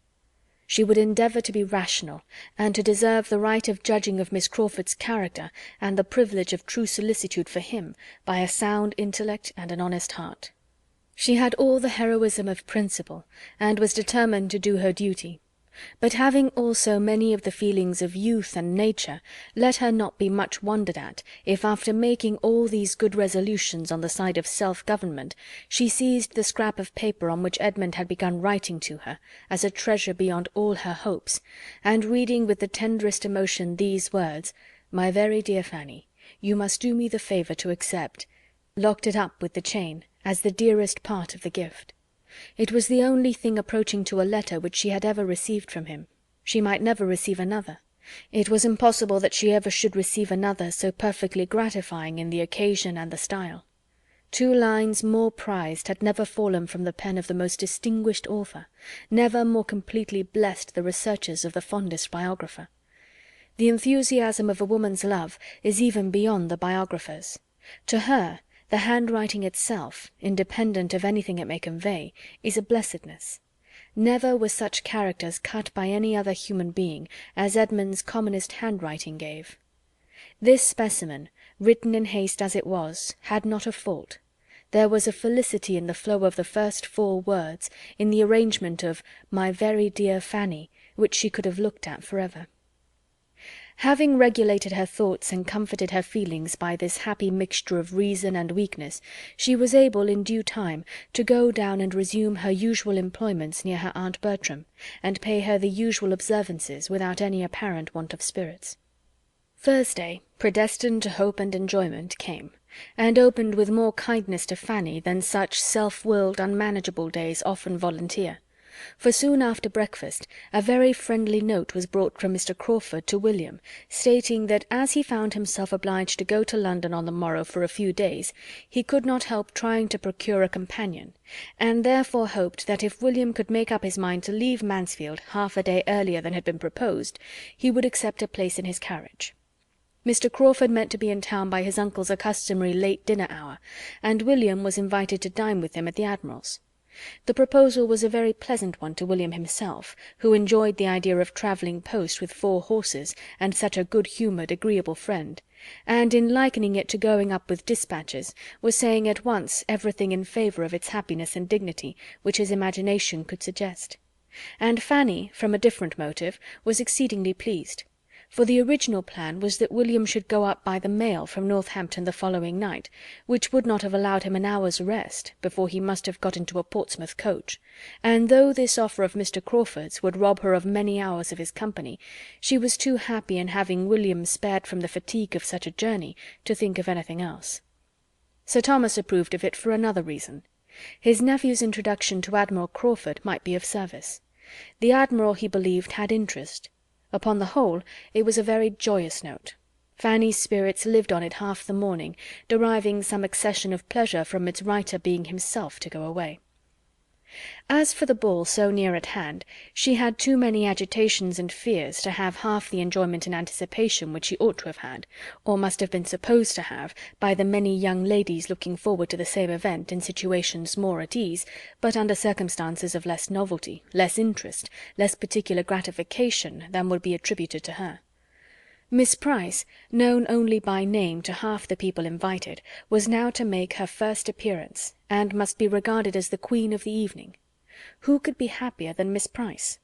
She would endeavour to be rational, and to deserve the right of judging of Miss Crawford's character, and the privilege of true solicitude for him, by a sound intellect and an honest heart. She had all the heroism of principle, and was determined to do her duty. but having also many of the feelings of youth and nature, let her not be much wondered at if, after making all these good resolutions on the side of self-government, she seized the scrap of paper on which Edmund had begun writing to her, as a treasure beyond all her hopes, and reading with the tenderest emotion these words, "My very dear Fanny, you must do me the favour to accept," locked it up with the chain, as the dearest part of the gift. It was the only thing approaching to a letter which she had ever received from him. She might never receive another. It was impossible that she ever should receive another so perfectly gratifying in the occasion and the style. 2 lines more prized had never fallen from the pen of the most distinguished author, never more completely blessed the researches of the fondest biographer. The enthusiasm of a woman's love is even beyond the biographer's. To her, the handwriting itself, independent of anything it may convey, is a blessedness. Never were such characters cut by any other human being as Edmund's commonest handwriting gave. This specimen, written in haste as it was, had not a fault. There was a felicity in the flow of the first 4 words, in the arrangement of "my very dear Fanny," which she could have looked at for ever. Having regulated her thoughts and comforted her feelings by this happy mixture of reason and weakness, she was able, in due time, to go down and resume her usual employments near her aunt Bertram, and pay her the usual observances without any apparent want of spirits. Thursday, predestined to hope and enjoyment, came, and opened with more kindness to Fanny than such self-willed, unmanageable days often volunteer. For soon after breakfast a very friendly note was brought from Mr. Crawford to William, stating that as he found himself obliged to go to London on the morrow for a few days, he could not help trying to procure a companion, and therefore hoped that if William could make up his mind to leave Mansfield half a day earlier than had been proposed, he would accept a place in his carriage. Mr. Crawford meant to be in town by his uncle's customary late dinner hour, and William was invited to dine with him at the Admiral's. The proposal was a very pleasant one to William himself, who enjoyed the idea of travelling post with 4 horses and such a good-humoured, agreeable friend, and in likening it to going up with dispatches, was saying at once everything in favour of its happiness and dignity which his imagination could suggest. And Fanny, from a different motive, was exceedingly pleased. For the original plan was that William should go up by the mail from Northampton the following night, which would not have allowed him an hour's rest before he must have got into a Portsmouth coach, and though this offer of Mr. Crawford's would rob her of many hours of his company, she was too happy in having William spared from the fatigue of such a journey to think of anything else. Sir Thomas approved of it for another reason. His nephew's introduction to Admiral Crawford might be of service. The Admiral, he believed, had interest. Upon the whole, it was a very joyous note. Fanny's spirits lived on it half the morning, deriving some accession of pleasure from its writer being himself to go away. As for the ball so near at hand, she had too many agitations and fears to have half the enjoyment and anticipation which she ought to have had, or must have been supposed to have, by the many young ladies looking forward to the same event in situations more at ease, but under circumstances of less novelty, less interest, less particular gratification than would be attributed to her. Miss Price, known only by name to half the people invited, was now to make her first appearance, and must be regarded as the queen of the evening. Who could be happier than Miss Price?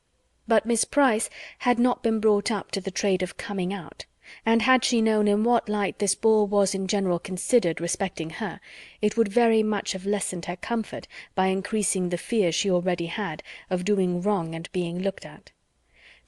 But Miss Price had not been brought up to the trade of coming out, and had she known in what light this ball was in general considered respecting her, it would very much have lessened her comfort by increasing the fear she already had of doing wrong and being looked at.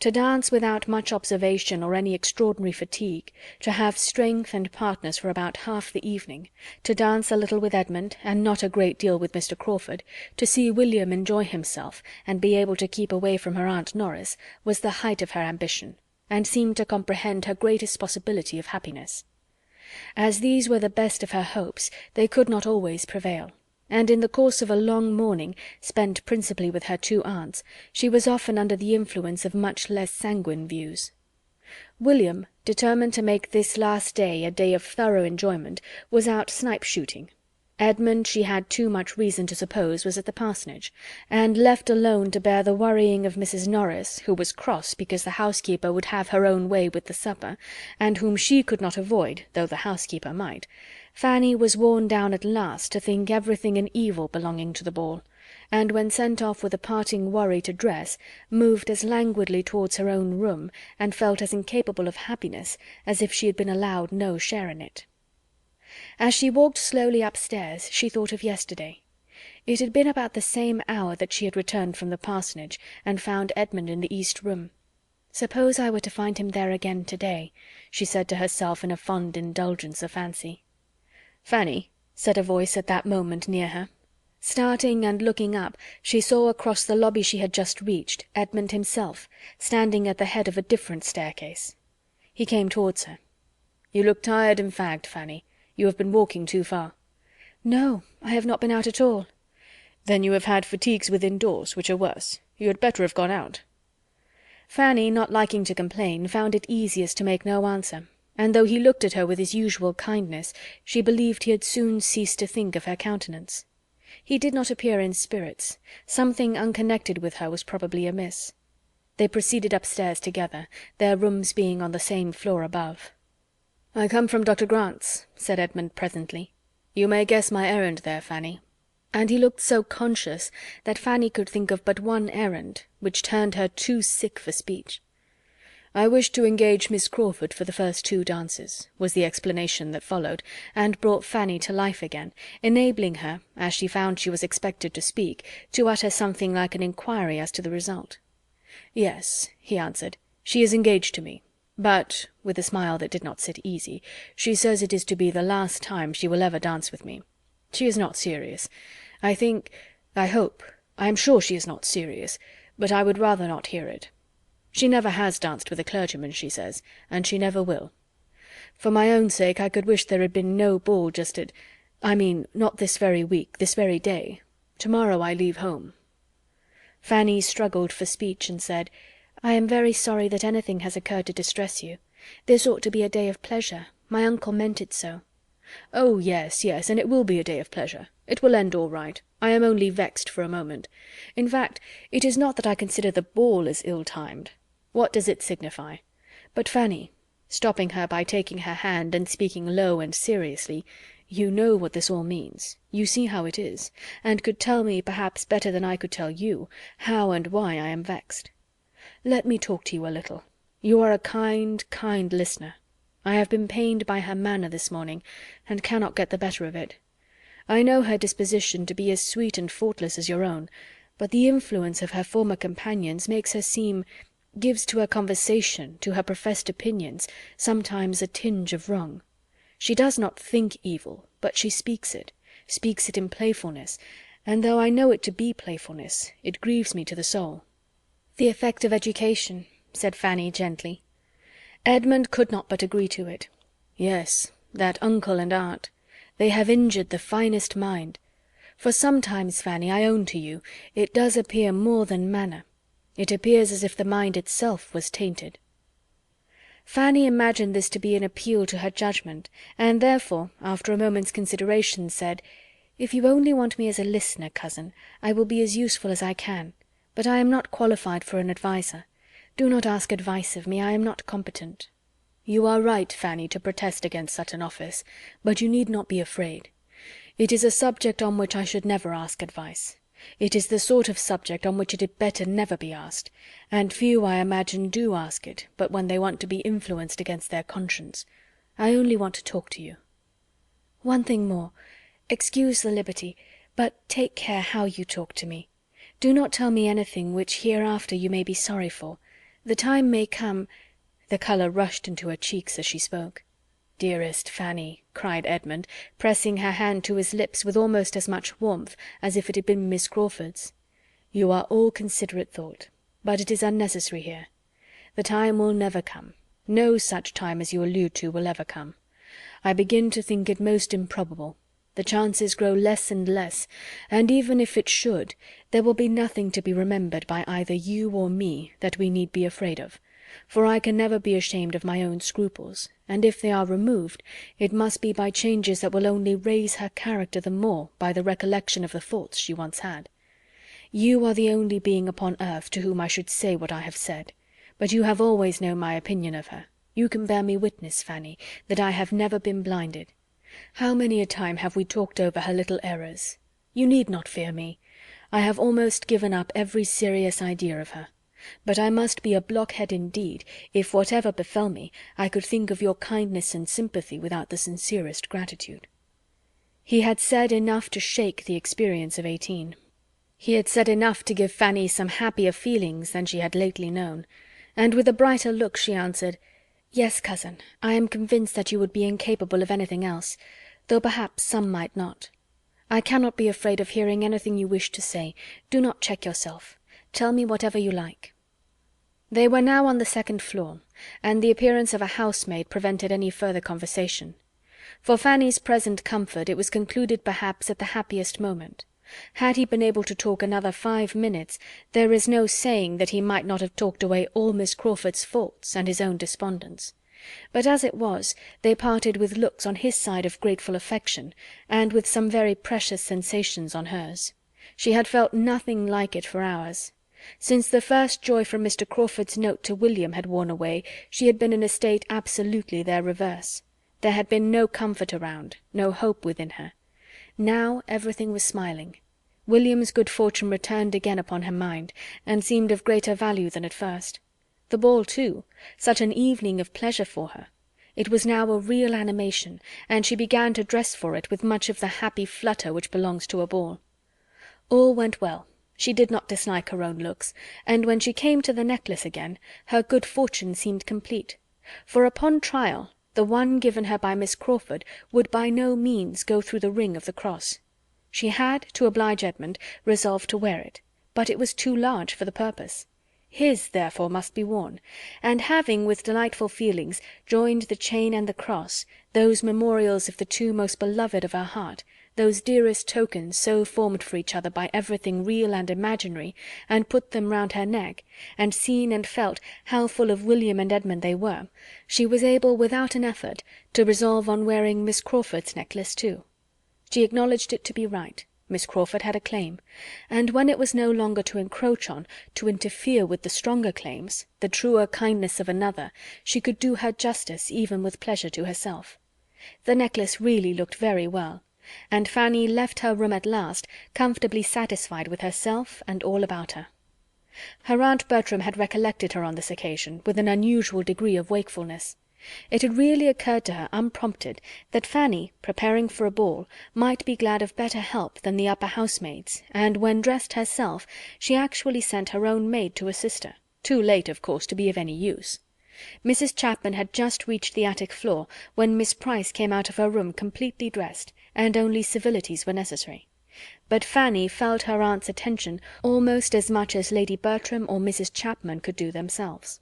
To dance without much observation or any extraordinary fatigue, to have strength and partners for about half the evening, to dance a little with Edmund, and not a great deal with Mr. Crawford, to see William enjoy himself, and be able to keep away from her Aunt Norris, was the height of her ambition, and seemed to comprehend her greatest possibility of happiness. As these were the best of her hopes, they could not always prevail, and in the course of a long morning, spent principally with her 2 aunts, she was often under the influence of much less sanguine views. William, determined to make this last day a day of thorough enjoyment, was out snipe-shooting. Edmund, she had too much reason to suppose, was at the parsonage, and left alone to bear the worrying of Mrs. Norris, who was cross because the housekeeper would have her own way with the supper, and whom she could not avoid, though the housekeeper might. Fanny was worn down at last to think everything an evil belonging to the ball, and when sent off with a parting worry to dress, moved as languidly towards her own room, and felt as incapable of happiness as if she had been allowed no share in it. As she walked slowly upstairs, she thought of yesterday. It had been about the same hour that she had returned from the parsonage, and found Edmund in the east room. "Suppose I were to find him there again to-day," she said to herself in a fond indulgence of fancy. "Fanny," said a voice at that moment near her. Starting and looking up, she saw across the lobby she had just reached Edmund himself, standing at the head of a different staircase. He came towards her. "You look tired and fagged, Fanny. You have been walking too far." "No, I have not been out at all." "Then you have had fatigues within doors, which are worse. You had better have gone out." Fanny, not liking to complain, found it easiest to make no answer, and though he looked at her with his usual kindness, she believed he had soon ceased to think of her countenance. He did not appear in spirits. Something unconnected with her was probably amiss. They proceeded upstairs together, their rooms being on the same floor above. "I come from Dr. Grant's," said Edmund presently. "You may guess my errand there, Fanny." And he looked so conscious that Fanny could think of but one errand, which turned her too sick for speech. "I wish to engage Miss Crawford for the first 2 dances," was the explanation that followed, and brought Fanny to life again, enabling her, as she found she was expected to speak, to utter something like an inquiry as to the result. "Yes," he answered, "she is engaged to me. But," with a smile that did not sit easy, "she says it is to be the last time she will ever dance with me. She is not serious. I am sure she is not serious, but I would rather not hear it. She never has danced with a clergyman, she says, and she never will. For my own sake I could wish there had been no ball just not this very week, this very day. Tomorrow I leave home." Fanny struggled for speech and said, "I am very sorry that anything has occurred to distress you. This ought to be a day of pleasure. My uncle meant it so." "Oh, yes, yes, and it will be a day of pleasure. It will end all right. I am only vexed for a moment. In fact, it is not that I consider the ball as ill-timed. What does it signify? But, Fanny," stopping her by taking her hand and speaking low and seriously, "you know what this all means. You see how it is, and could tell me, perhaps better than I could tell you, how and why I am vexed. Let me talk to you a little. You are a kind, kind listener. I have been pained by her manner this morning, and cannot get the better of it. I know her disposition to be as sweet and faultless as your own, but the influence of her former companions makes her gives to her conversation, to her professed opinions, sometimes a tinge of wrong. She does not think evil, but she speaks it in playfulness, and though I know it to be playfulness, it grieves me to the soul." "The effect of education," said Fanny gently. Edmund could not but agree to it. "Yes, that uncle and aunt. They have injured the finest mind. For sometimes, Fanny, I own to you, it does appear more than manner. It appears as if the mind itself was tainted." Fanny imagined this to be an appeal to her judgment, and therefore, after a moment's consideration, said, "If you only want me as a listener, cousin, I will be as useful as I can, but I am not qualified for an adviser. Do not ask advice of me, I am not competent." "You are right, Fanny, to protest against such an office, but you need not be afraid. It is a subject on which I should never ask advice. It is the sort of subject on which it had better never be asked, and few, I imagine, do ask it but when they want to be influenced against their conscience. I only want to talk to you." "One thing more. Excuse the liberty, but take care how you talk to me. Do not tell me anything which hereafter you may be sorry for. The time may come—" The colour rushed into her cheeks as she spoke. "Dearest Fanny," cried Edmund, pressing her hand to his lips with almost as much warmth as if it had been Miss Crawford's, "you are all considerate thought, but it is unnecessary here. The time will never come. No such time as you allude to will ever come. I begin to think it most improbable. The chances grow less and less, and even if it should, there will be nothing to be remembered by either you or me that we need be afraid of, for I can never be ashamed of my own scruples, and if they are removed, it must be by changes that will only raise her character the more by the recollection of the faults she once had. You are the only being upon earth to whom I should say what I have said, but you have always known my opinion of her. You can bear me witness, Fanny, that I have never been blinded. How many a time have we talked over her little errors? You need not fear me. I have almost given up every serious idea of her. But I must be a blockhead indeed, if, whatever befell me, I could think of your kindness and sympathy without the sincerest gratitude." He had said enough to shake the experience of 18. He had said enough to give Fanny some happier feelings than she had lately known, and with a brighter look she answered, "Yes, cousin, I am convinced that you would be incapable of anything else, though perhaps some might not. I cannot be afraid of hearing anything you wish to say. Do not check yourself. Tell me whatever you like." They were now on the second floor, and the appearance of a housemaid prevented any further conversation. For Fanny's present comfort it was concluded perhaps at the happiest moment. Had he been able to talk another 5 minutes, there is no saying that he might not have talked away all Miss Crawford's faults and his own despondence. But as it was, they parted with looks on his side of grateful affection, and with some very precious sensations on hers. She had felt nothing like it for hours. Since the first joy from Mr. Crawford's note to William had worn away, she had been in a state absolutely their reverse. There had been no comfort around, no hope within her. Now everything was smiling. William's good fortune returned again upon her mind, and seemed of greater value than at first. The ball, too, such an evening of pleasure for her. It was now a real animation, and she began to dress for it with much of the happy flutter which belongs to a ball. All went well. She did not dislike her own looks, and when she came to the necklace again, her good fortune seemed complete. For upon trial, the one given her by Miss Crawford would by no means go through the ring of the cross. She had, to oblige Edmund, resolved to wear it, but it was too large for the purpose. His, therefore, must be worn, and having, with delightful feelings, joined the chain and the cross, those memorials of the two most beloved of her heart, those dearest tokens so formed for each other by everything real and imaginary, and put them round her neck, and seen and felt how full of William and Edmund they were, she was able without an effort to resolve on wearing Miss Crawford's necklace too. She acknowledged it to be right. Miss Crawford had a claim, and when it was no longer to encroach on, to interfere with the stronger claims, the truer kindness of another, she could do her justice even with pleasure to herself. The necklace really looked very well, and Fanny left her room at last comfortably satisfied with herself and all about her. Her aunt Bertram had recollected her on this occasion with an unusual degree of wakefulness. It had really occurred to her, unprompted, that Fanny, preparing for a ball, might be glad of better help than the upper housemaids, and when dressed herself, she actually sent her own maid to assist her, too late, of course, to be of any use. Mrs. Chapman had just reached the attic floor when Miss Price came out of her room completely dressed, and only civilities were necessary. But Fanny felt her aunt's attention almost as much as Lady Bertram or Mrs. Chapman could do themselves.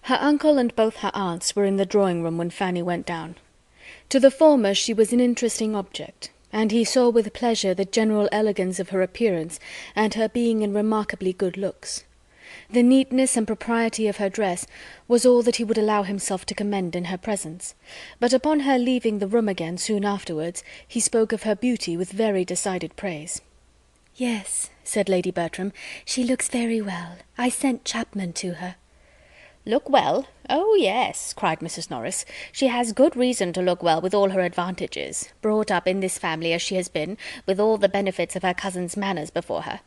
Her uncle and both her aunts were in the drawing-room when Fanny went down. To the former she was an interesting object, and he saw with pleasure the general elegance of her appearance and her being in remarkably good looks. The neatness and propriety of her dress was all that he would allow himself to commend in her presence, but upon her leaving the room again soon afterwards, he spoke of her beauty with very decided praise. "Yes," said Lady Bertram, "she looks very well. I sent Chapman to her." "Look well? Oh, yes," cried Mrs. Norris. "She has good reason to look well with all her advantages, brought up in this family as she has been, with all the benefits of her cousin's manners before her.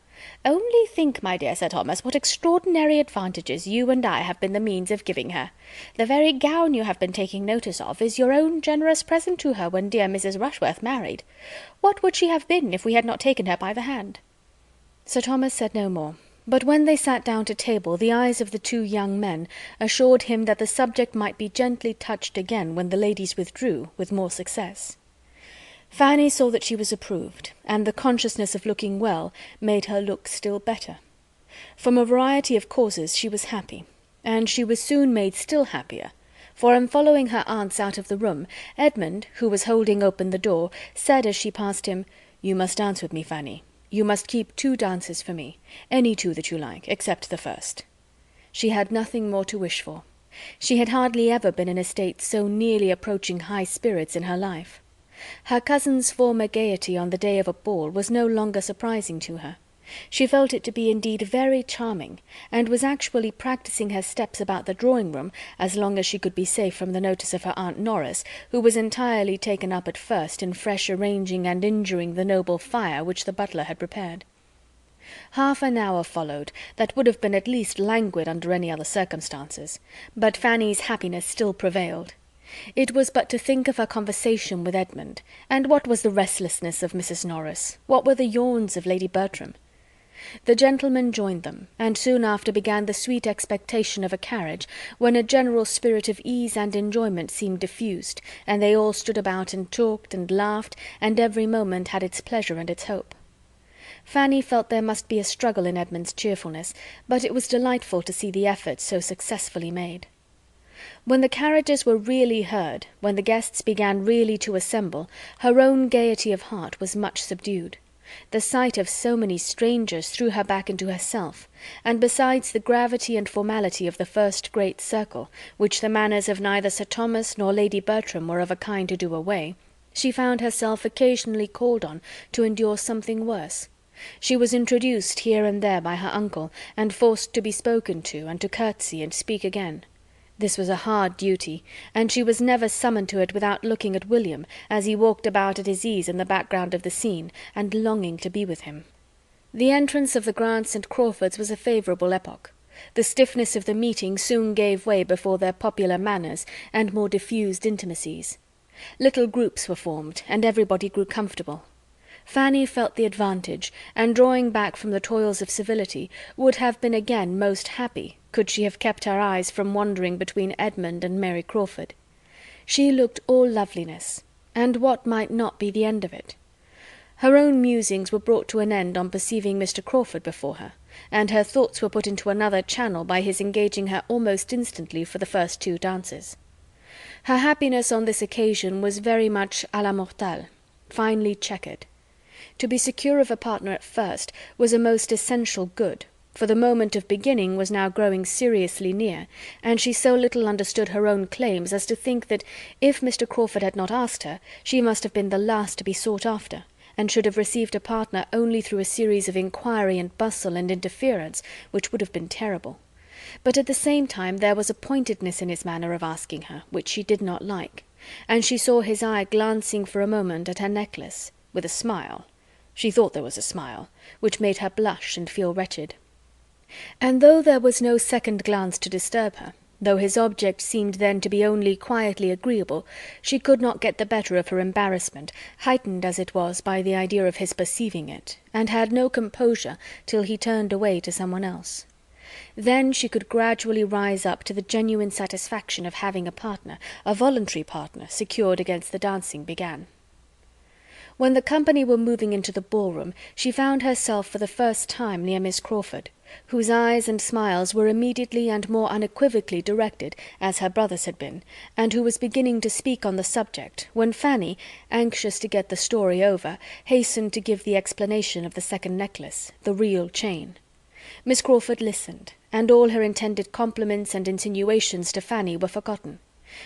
Only think, my dear Sir Thomas, what extraordinary advantages you and I have been the means of giving her. The very gown you have been taking notice of is your own generous present to her when dear Mrs. Rushworth married. What would she have been if we had not taken her by the hand?" Sir Thomas said no more, but when they sat down to table the eyes of the two young men assured him that the subject might be gently touched again when the ladies withdrew, with more success. Fanny saw that she was approved, and the consciousness of looking well made her look still better. From a variety of causes she was happy, and she was soon made still happier, for in following her aunts out of the room, Edmund, who was holding open the door, said as she passed him, "You must dance with me, Fanny. You must keep 2 dances for me, any 2 that you like, except the first." She had nothing more to wish for. She had hardly ever been in a state so nearly approaching high spirits in her life. Her cousin's former gaiety on the day of a ball was no longer surprising to her. She felt it to be indeed very charming, and was actually practising her steps about the drawing-room as long as she could be safe from the notice of her Aunt Norris, who was entirely taken up at first in fresh arranging and injuring the noble fire which the butler had prepared. Half an hour followed, that would have been at least languid under any other circumstances, but Fanny's happiness still prevailed. It was but to think of her conversation with Edmund, and what was the restlessness of Mrs. Norris, what were the yawns of Lady Bertram? The gentlemen joined them, and soon after began the sweet expectation of a carriage, when a general spirit of ease and enjoyment seemed diffused, and they all stood about and talked and laughed, and every moment had its pleasure and its hope. Fanny felt there must be a struggle in Edmund's cheerfulness, but it was delightful to see the effort so successfully made. When the carriages were really heard, when the guests began really to assemble, her own gaiety of heart was much subdued. The sight of so many strangers threw her back into herself, and besides the gravity and formality of the first great circle, which the manners of neither Sir Thomas nor Lady Bertram were of a kind to do away, she found herself occasionally called on to endure something worse. She was introduced here and there by her uncle, and forced to be spoken to, and to curtsy and speak again. This was a hard duty, and she was never summoned to it without looking at William, as he walked about at his ease in the background of the scene, and longing to be with him. The entrance of the Grants and Crawfords was a favourable epoch. The stiffness of the meeting soon gave way before their popular manners and more diffused intimacies. Little groups were formed, and everybody grew comfortable. Fanny felt the advantage, and drawing back from the toils of civility, would have been again most happy, could she have kept her eyes from wandering between Edmund and Mary Crawford. She looked all loveliness, and what might not be the end of it? Her own musings were brought to an end on perceiving Mr. Crawford before her, and her thoughts were put into another channel by his engaging her almost instantly for the first 2 dances. Her happiness on this occasion was very much à la mortale, finely checkered. To be secure of a partner at first was a most essential good, for the moment of beginning was now growing seriously near, and she so little understood her own claims as to think that if Mr. Crawford had not asked her, she must have been the last to be sought after, and should have received a partner only through a series of inquiry and bustle and interference which would have been terrible. But at the same time there was a pointedness in his manner of asking her which she did not like, and she saw his eye glancing for a moment at her necklace, with a smile. She thought there was a smile, which made her blush and feel wretched. And though there was no second glance to disturb her, though his object seemed then to be only quietly agreeable, she could not get the better of her embarrassment, heightened as it was by the idea of his perceiving it, and had no composure till he turned away to someone else. Then she could gradually rise up to the genuine satisfaction of having a partner, a voluntary partner, secured against the dancing began. When the company were moving into the ballroom, she found herself for the first time near Miss Crawford, whose eyes and smiles were immediately and more unequivocally directed, as her brother's had been, and who was beginning to speak on the subject, when Fanny, anxious to get the story over, hastened to give the explanation of the second necklace, the real chain. Miss Crawford listened, and all her intended compliments and insinuations to Fanny were forgotten.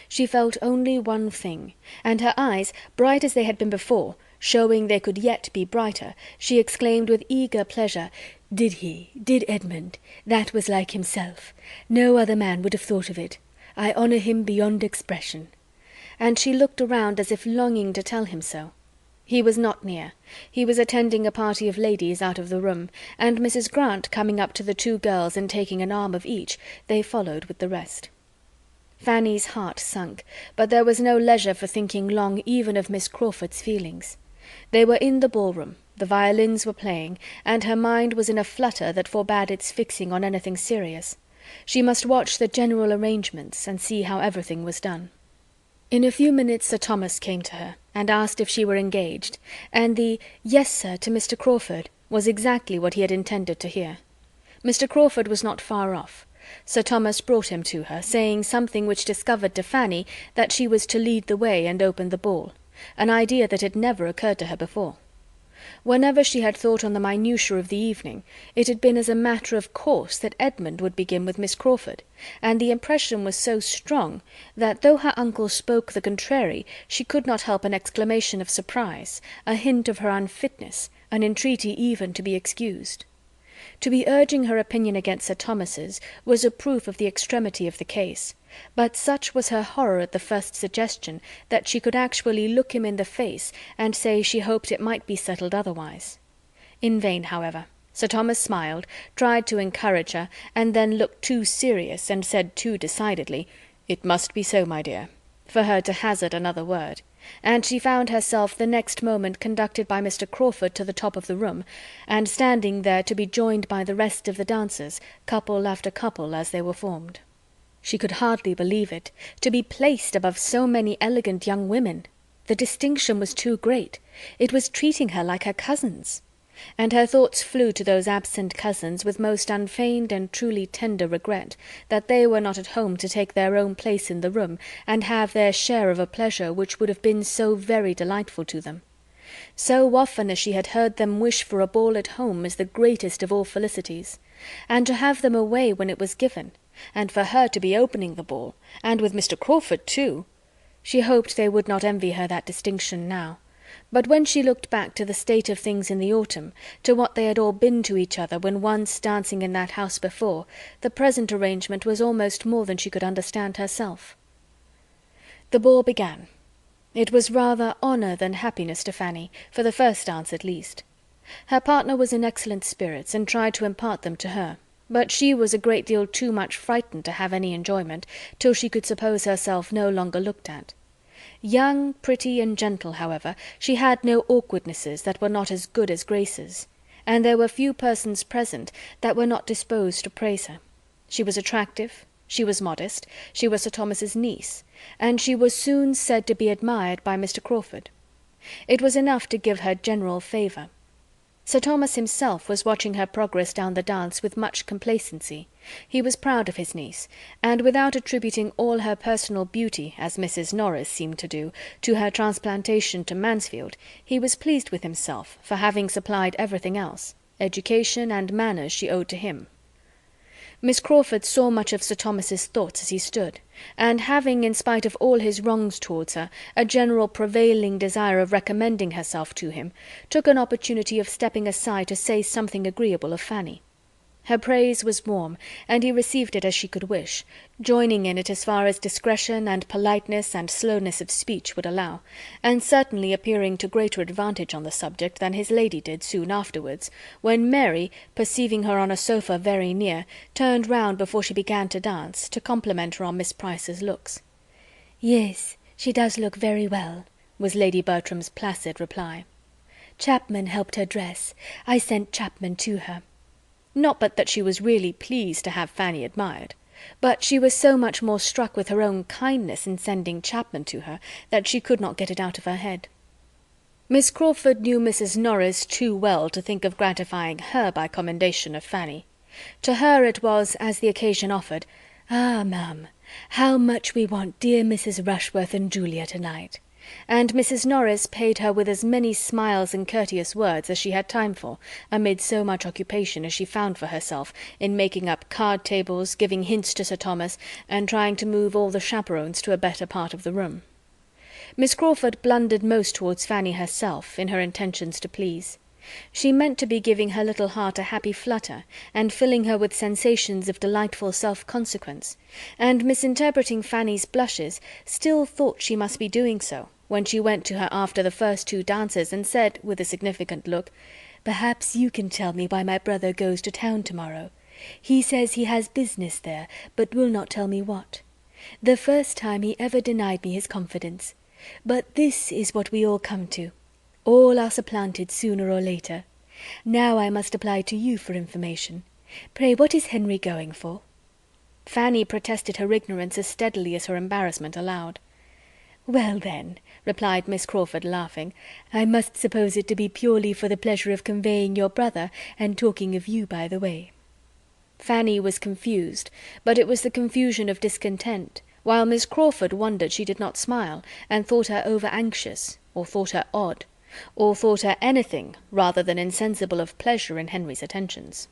She felt only one thing, and her eyes, bright as they had been before, showing they could yet be brighter, she exclaimed with eager pleasure, Did Edmund? That was like himself. No other man would have thought of it. I honour him beyond expression." And she looked around as if longing to tell him so. He was not near. He was attending a party of ladies out of the room, and Mrs. Grant coming up to the 2 girls and taking an arm of each, they followed with the rest. Fanny's heart sunk, but there was no leisure for thinking long even of Miss Crawford's feelings. They were in the ballroom, the violins were playing, and her mind was in a flutter that forbade its fixing on anything serious. She must watch the general arrangements, and see how everything was done. In a few minutes Sir Thomas came to her, and asked if she were engaged, and the "Yes, sir, to Mr. Crawford" was exactly what he had intended to hear. Mr. Crawford was not far off. Sir Thomas brought him to her, saying something which discovered to Fanny that she was to lead the way and open the ball, an idea that had never occurred to her before. Whenever she had thought on the minutiae of the evening, it had been as a matter of course that Edmund would begin with Miss Crawford, and the impression was so strong that, though her uncle spoke the contrary, she could not help an exclamation of surprise, a hint of her unfitness, an entreaty even to be excused. To be urging her opinion against Sir Thomas's was a proof of the extremity of the case, but such was her horror at the first suggestion that she could actually look him in the face and say she hoped it might be settled otherwise. In vain, however. Sir Thomas smiled, tried to encourage her, and then looked too serious and said too decidedly, "It must be so, my dear," for her to hazard another word, and she found herself the next moment conducted by Mr. Crawford to the top of the room, and standing there to be joined by the rest of the dancers, couple after couple, as they were formed. She could hardly believe it, to be placed above so many elegant young women. The distinction was too great. It was treating her like her cousins. And her thoughts flew to those absent cousins with most unfeigned and truly tender regret that they were not at home to take their own place in the room and have their share of a pleasure which would have been so very delightful to them. So often as she had heard them wish for a ball at home as the greatest of all felicities, and to have them away when it was given, and for her to be opening the ball, and with Mr. Crawford too, she hoped they would not envy her that distinction now. But when she looked back to the state of things in the autumn, to what they had all been to each other when once dancing in that house before, the present arrangement was almost more than she could understand herself. The ball began. It was rather honour than happiness to Fanny, for the first dance at least. Her partner was in excellent spirits, and tried to impart them to her, but she was a great deal too much frightened to have any enjoyment, till she could suppose herself no longer looked at. Young, pretty, and gentle, however, she had no awkwardnesses that were not as good as graces, and there were few persons present that were not disposed to praise her. She was attractive, she was modest, she was Sir Thomas's niece, and she was soon said to be admired by Mr. Crawford. It was enough to give her general favour. Sir Thomas himself was watching her progress down the dance with much complacency. He was proud of his niece, and without attributing all her personal beauty, as Mrs. Norris seemed to do, to her transplantation to Mansfield, he was pleased with himself for having supplied everything else. Education and manners she owed to him. Miss Crawford saw much of Sir Thomas's thoughts as he stood, and having, in spite of all his wrongs towards her, a general prevailing desire of recommending herself to him, took an opportunity of stepping aside to say something agreeable of Fanny. Her praise was warm, and he received it as she could wish, joining in it as far as discretion and politeness and slowness of speech would allow, and certainly appearing to greater advantage on the subject than his lady did soon afterwards, when Mary, perceiving her on a sofa very near, turned round before she began to dance, to compliment her on Miss Price's looks. "Yes, she does look very well," was Lady Bertram's placid reply. "Chapman helped her dress. I sent Chapman to her." Not but that she was really pleased to have Fanny admired, but she was so much more struck with her own kindness in sending Chapman to her, that she could not get it out of her head. Miss Crawford knew Mrs. Norris too well to think of gratifying her by commendation of Fanny. To her it was, as the occasion offered, "Ah, ma'am, how much we want dear Mrs. Rushworth and Julia to-night," and Mrs. Norris paid her with as many smiles and courteous words as she had time for, amid so much occupation as she found for herself in making up card-tables, giving hints to Sir Thomas, and trying to move all the chaperons to a better part of the room. Miss Crawford blundered most towards Fanny herself, in her intentions to please. She meant to be giving her little heart a happy flutter, and filling her with sensations of delightful self-consequence, and misinterpreting Fanny's blushes, still thought she must be doing so, when she went to her after the first two dances, and said, with a significant look, "Perhaps you can tell me why my brother goes to town to-morrow. He says he has business there, but will not tell me what. The first time he ever denied me his confidence. But this is what we all come to. All are supplanted sooner or later. Now I must apply to you for information. Pray, what is Henry going for?" Fanny protested her ignorance as steadily as her embarrassment allowed. "Well, then," replied Miss Crawford, laughing, "I must suppose it to be purely for the pleasure of conveying your brother, and talking of you by the way." Fanny was confused, but it was the confusion of discontent, while Miss Crawford wondered she did not smile, and thought her over-anxious, or thought her odd, or thought her anything rather than insensible of pleasure in Henry's attentions.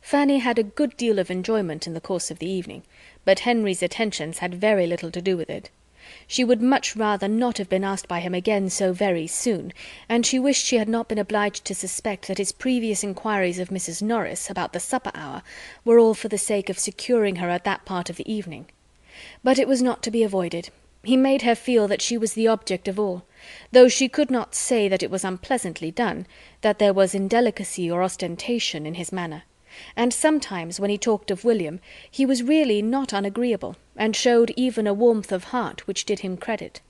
Fanny had a good deal of enjoyment in the course of the evening, but Henry's attentions had very little to do with it. She would much rather not have been asked by him again so very soon, and she wished she had not been obliged to suspect that his previous inquiries of Mrs. Norris about the supper hour were all for the sake of securing her at that part of the evening. But it was not to be avoided. He made her feel that she was the object of all, though she could not say that it was unpleasantly done, that there was indelicacy or ostentation in his manner. And sometimes, when he talked of William, he was really not unagreeable, and showed even a warmth of heart which did him credit.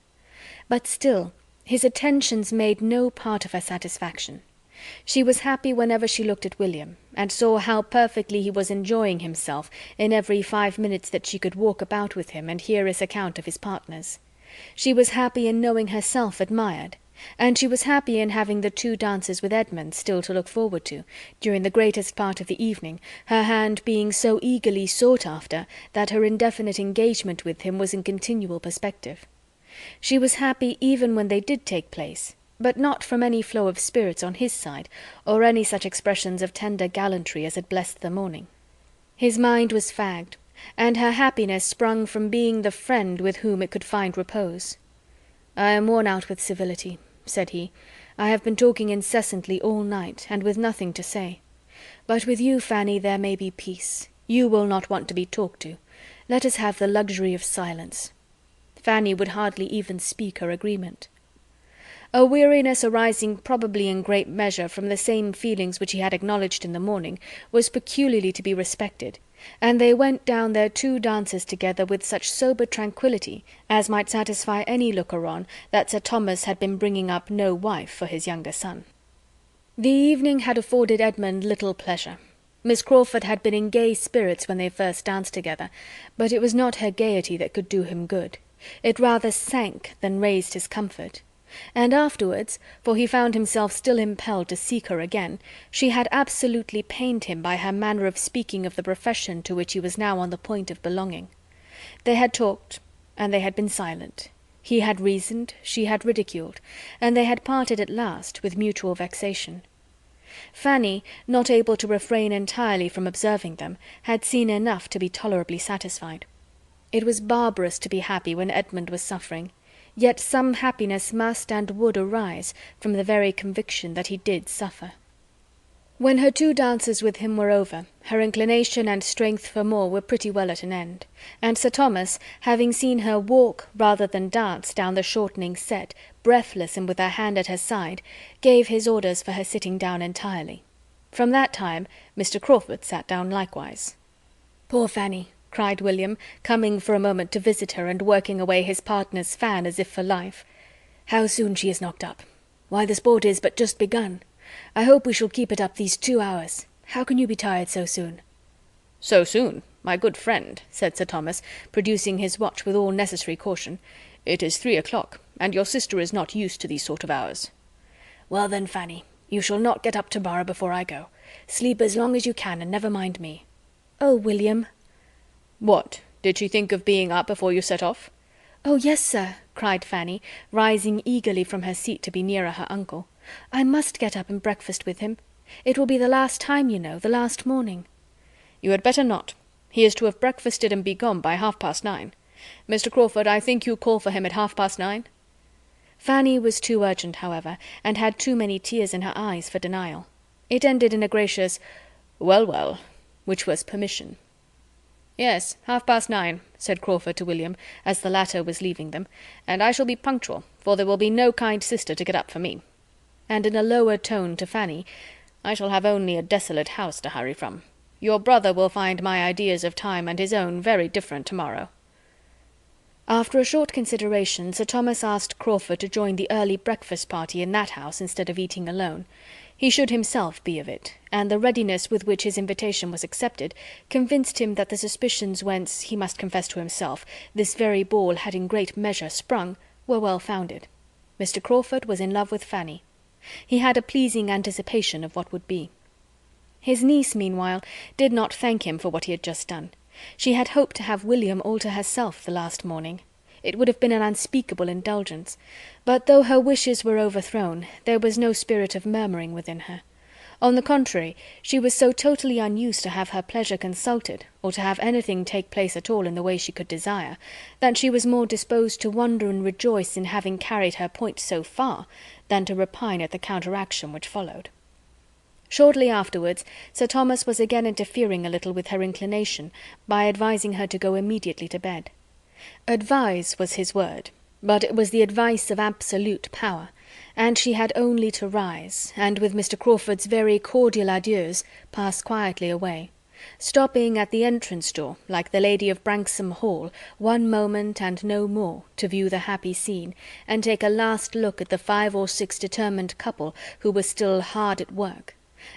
But still, his attentions made no part of her satisfaction. She was happy whenever she looked at William, and saw how perfectly he was enjoying himself in every 5 minutes that she could walk about with him and hear his account of his partners. She was happy in knowing herself admired, and she was happy in having the 2 dances with Edmund still to look forward to, during the greatest part of the evening, her hand being so eagerly sought after that her indefinite engagement with him was in continual perspective. She was happy even when they did take place, but not from any flow of spirits on his side, or any such expressions of tender gallantry as had blessed the morning. His mind was fagged, and her happiness sprung from being the friend with whom it could find repose. "I am worn out with civility," said he. "I have been talking incessantly all night, and with nothing to say. But with you, Fanny, there may be peace. You will not want to be talked to. Let us have the luxury of silence." Fanny would hardly even speak her agreement. A weariness arising probably in great measure from the same feelings which he had acknowledged in the morning was peculiarly to be respected, and they went down their 2 dances together with such sober tranquillity as might satisfy any looker-on that Sir Thomas had been bringing up no wife for his younger son. The evening had afforded Edmund little pleasure. Miss Crawford had been in gay spirits when they first danced together, but it was not her gaiety that could do him good. It rather sank than raised his comfort. And afterwards, for he found himself still impelled to seek her again, she had absolutely pained him by her manner of speaking of the profession to which he was now on the point of belonging. They had talked, and they had been silent. He had reasoned, she had ridiculed, and they had parted at last with mutual vexation. Fanny, not able to refrain entirely from observing them, had seen enough to be tolerably satisfied. It was barbarous to be happy when Edmund was suffering, yet some happiness must and would arise from the very conviction that he did suffer. When her 2 dances with him were over, her inclination and strength for more were pretty well at an end, and Sir Thomas, having seen her walk rather than dance down the shortening set, breathless and with her hand at her side, gave his orders for her sitting down entirely. From that time Mr. Crawford sat down likewise. "Poor Fanny!" cried William, coming for a moment to visit her and working away his partner's fan as if for life. "How soon she is knocked up! Why, the sport is but just begun. I hope we shall keep it up these 2 hours. How can you be tired so soon?" "So soon, my good friend," said Sir Thomas, producing his watch with all necessary caution. "It is 3 o'clock, and your sister is not used to these sort of hours." "Well then, Fanny, you shall not get up tomorrow before I go. Sleep as long as you can, and never mind me." "Oh, William!" "What, did she think of being up before you set off?" "Oh, yes, sir," cried Fanny, rising eagerly from her seat to be nearer her uncle. "I must get up and breakfast with him. It will be the last time, you know, the last morning." "You had better not. He is to have breakfasted and be gone by 9:30. Mr. Crawford, I think you call for him at 9:30?" Fanny was too urgent, however, and had too many tears in her eyes for denial. It ended in a gracious "Well, well," which was permission. "Yes, 9:30, said Crawford to William, as the latter was leaving them, "and I shall be punctual, for there will be no kind sister to get up for me." And in a lower tone to Fanny, "I shall have only a desolate house to hurry from. Your brother will find my ideas of time and his own very different tomorrow." After a short consideration, Sir Thomas asked Crawford to join the early breakfast party in that house instead of eating alone. He should himself be of it, and the readiness with which his invitation was accepted convinced him that the suspicions whence, he must confess to himself, this very ball had in great measure sprung, were well founded. Mr. Crawford was in love with Fanny. He had a pleasing anticipation of what would be. His niece, meanwhile, did not thank him for what he had just done. She had hoped to have William all to herself the last morning. It would have been an unspeakable indulgence, but though her wishes were overthrown, there was no spirit of murmuring within her. On the contrary, she was so totally unused to have her pleasure consulted, or to have anything take place at all in the way she could desire, that she was more disposed to wonder and rejoice in having carried her point so far, than to repine at the counteraction which followed. Shortly afterwards Sir Thomas was again interfering a little with her inclination by advising her to go immediately to bed. Advise was his word, but it was the advice of absolute power, and she had only to rise, and with Mr. Crawford's very cordial adieus, pass quietly away, stopping at the entrance door, like the lady of Branksome Hall, one moment and no more, to view the happy scene, and take a last look at the 5 or 6 determined couple who were still hard at work,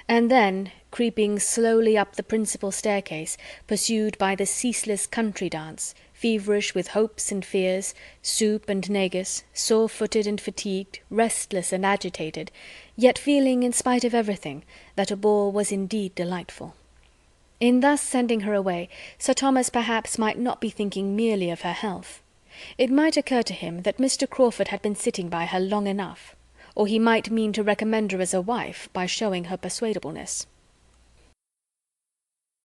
and then, creeping slowly up the principal staircase, pursued by the ceaseless country dance, feverish with hopes and fears, soup and negus, sore-footed and fatigued, restless and agitated, yet feeling, in spite of everything, that a ball was indeed delightful. In thus sending her away, Sir Thomas perhaps might not be thinking merely of her health. It might occur to him that Mr. Crawford had been sitting by her long enough, or he might mean to recommend her as a wife by showing her persuadableness.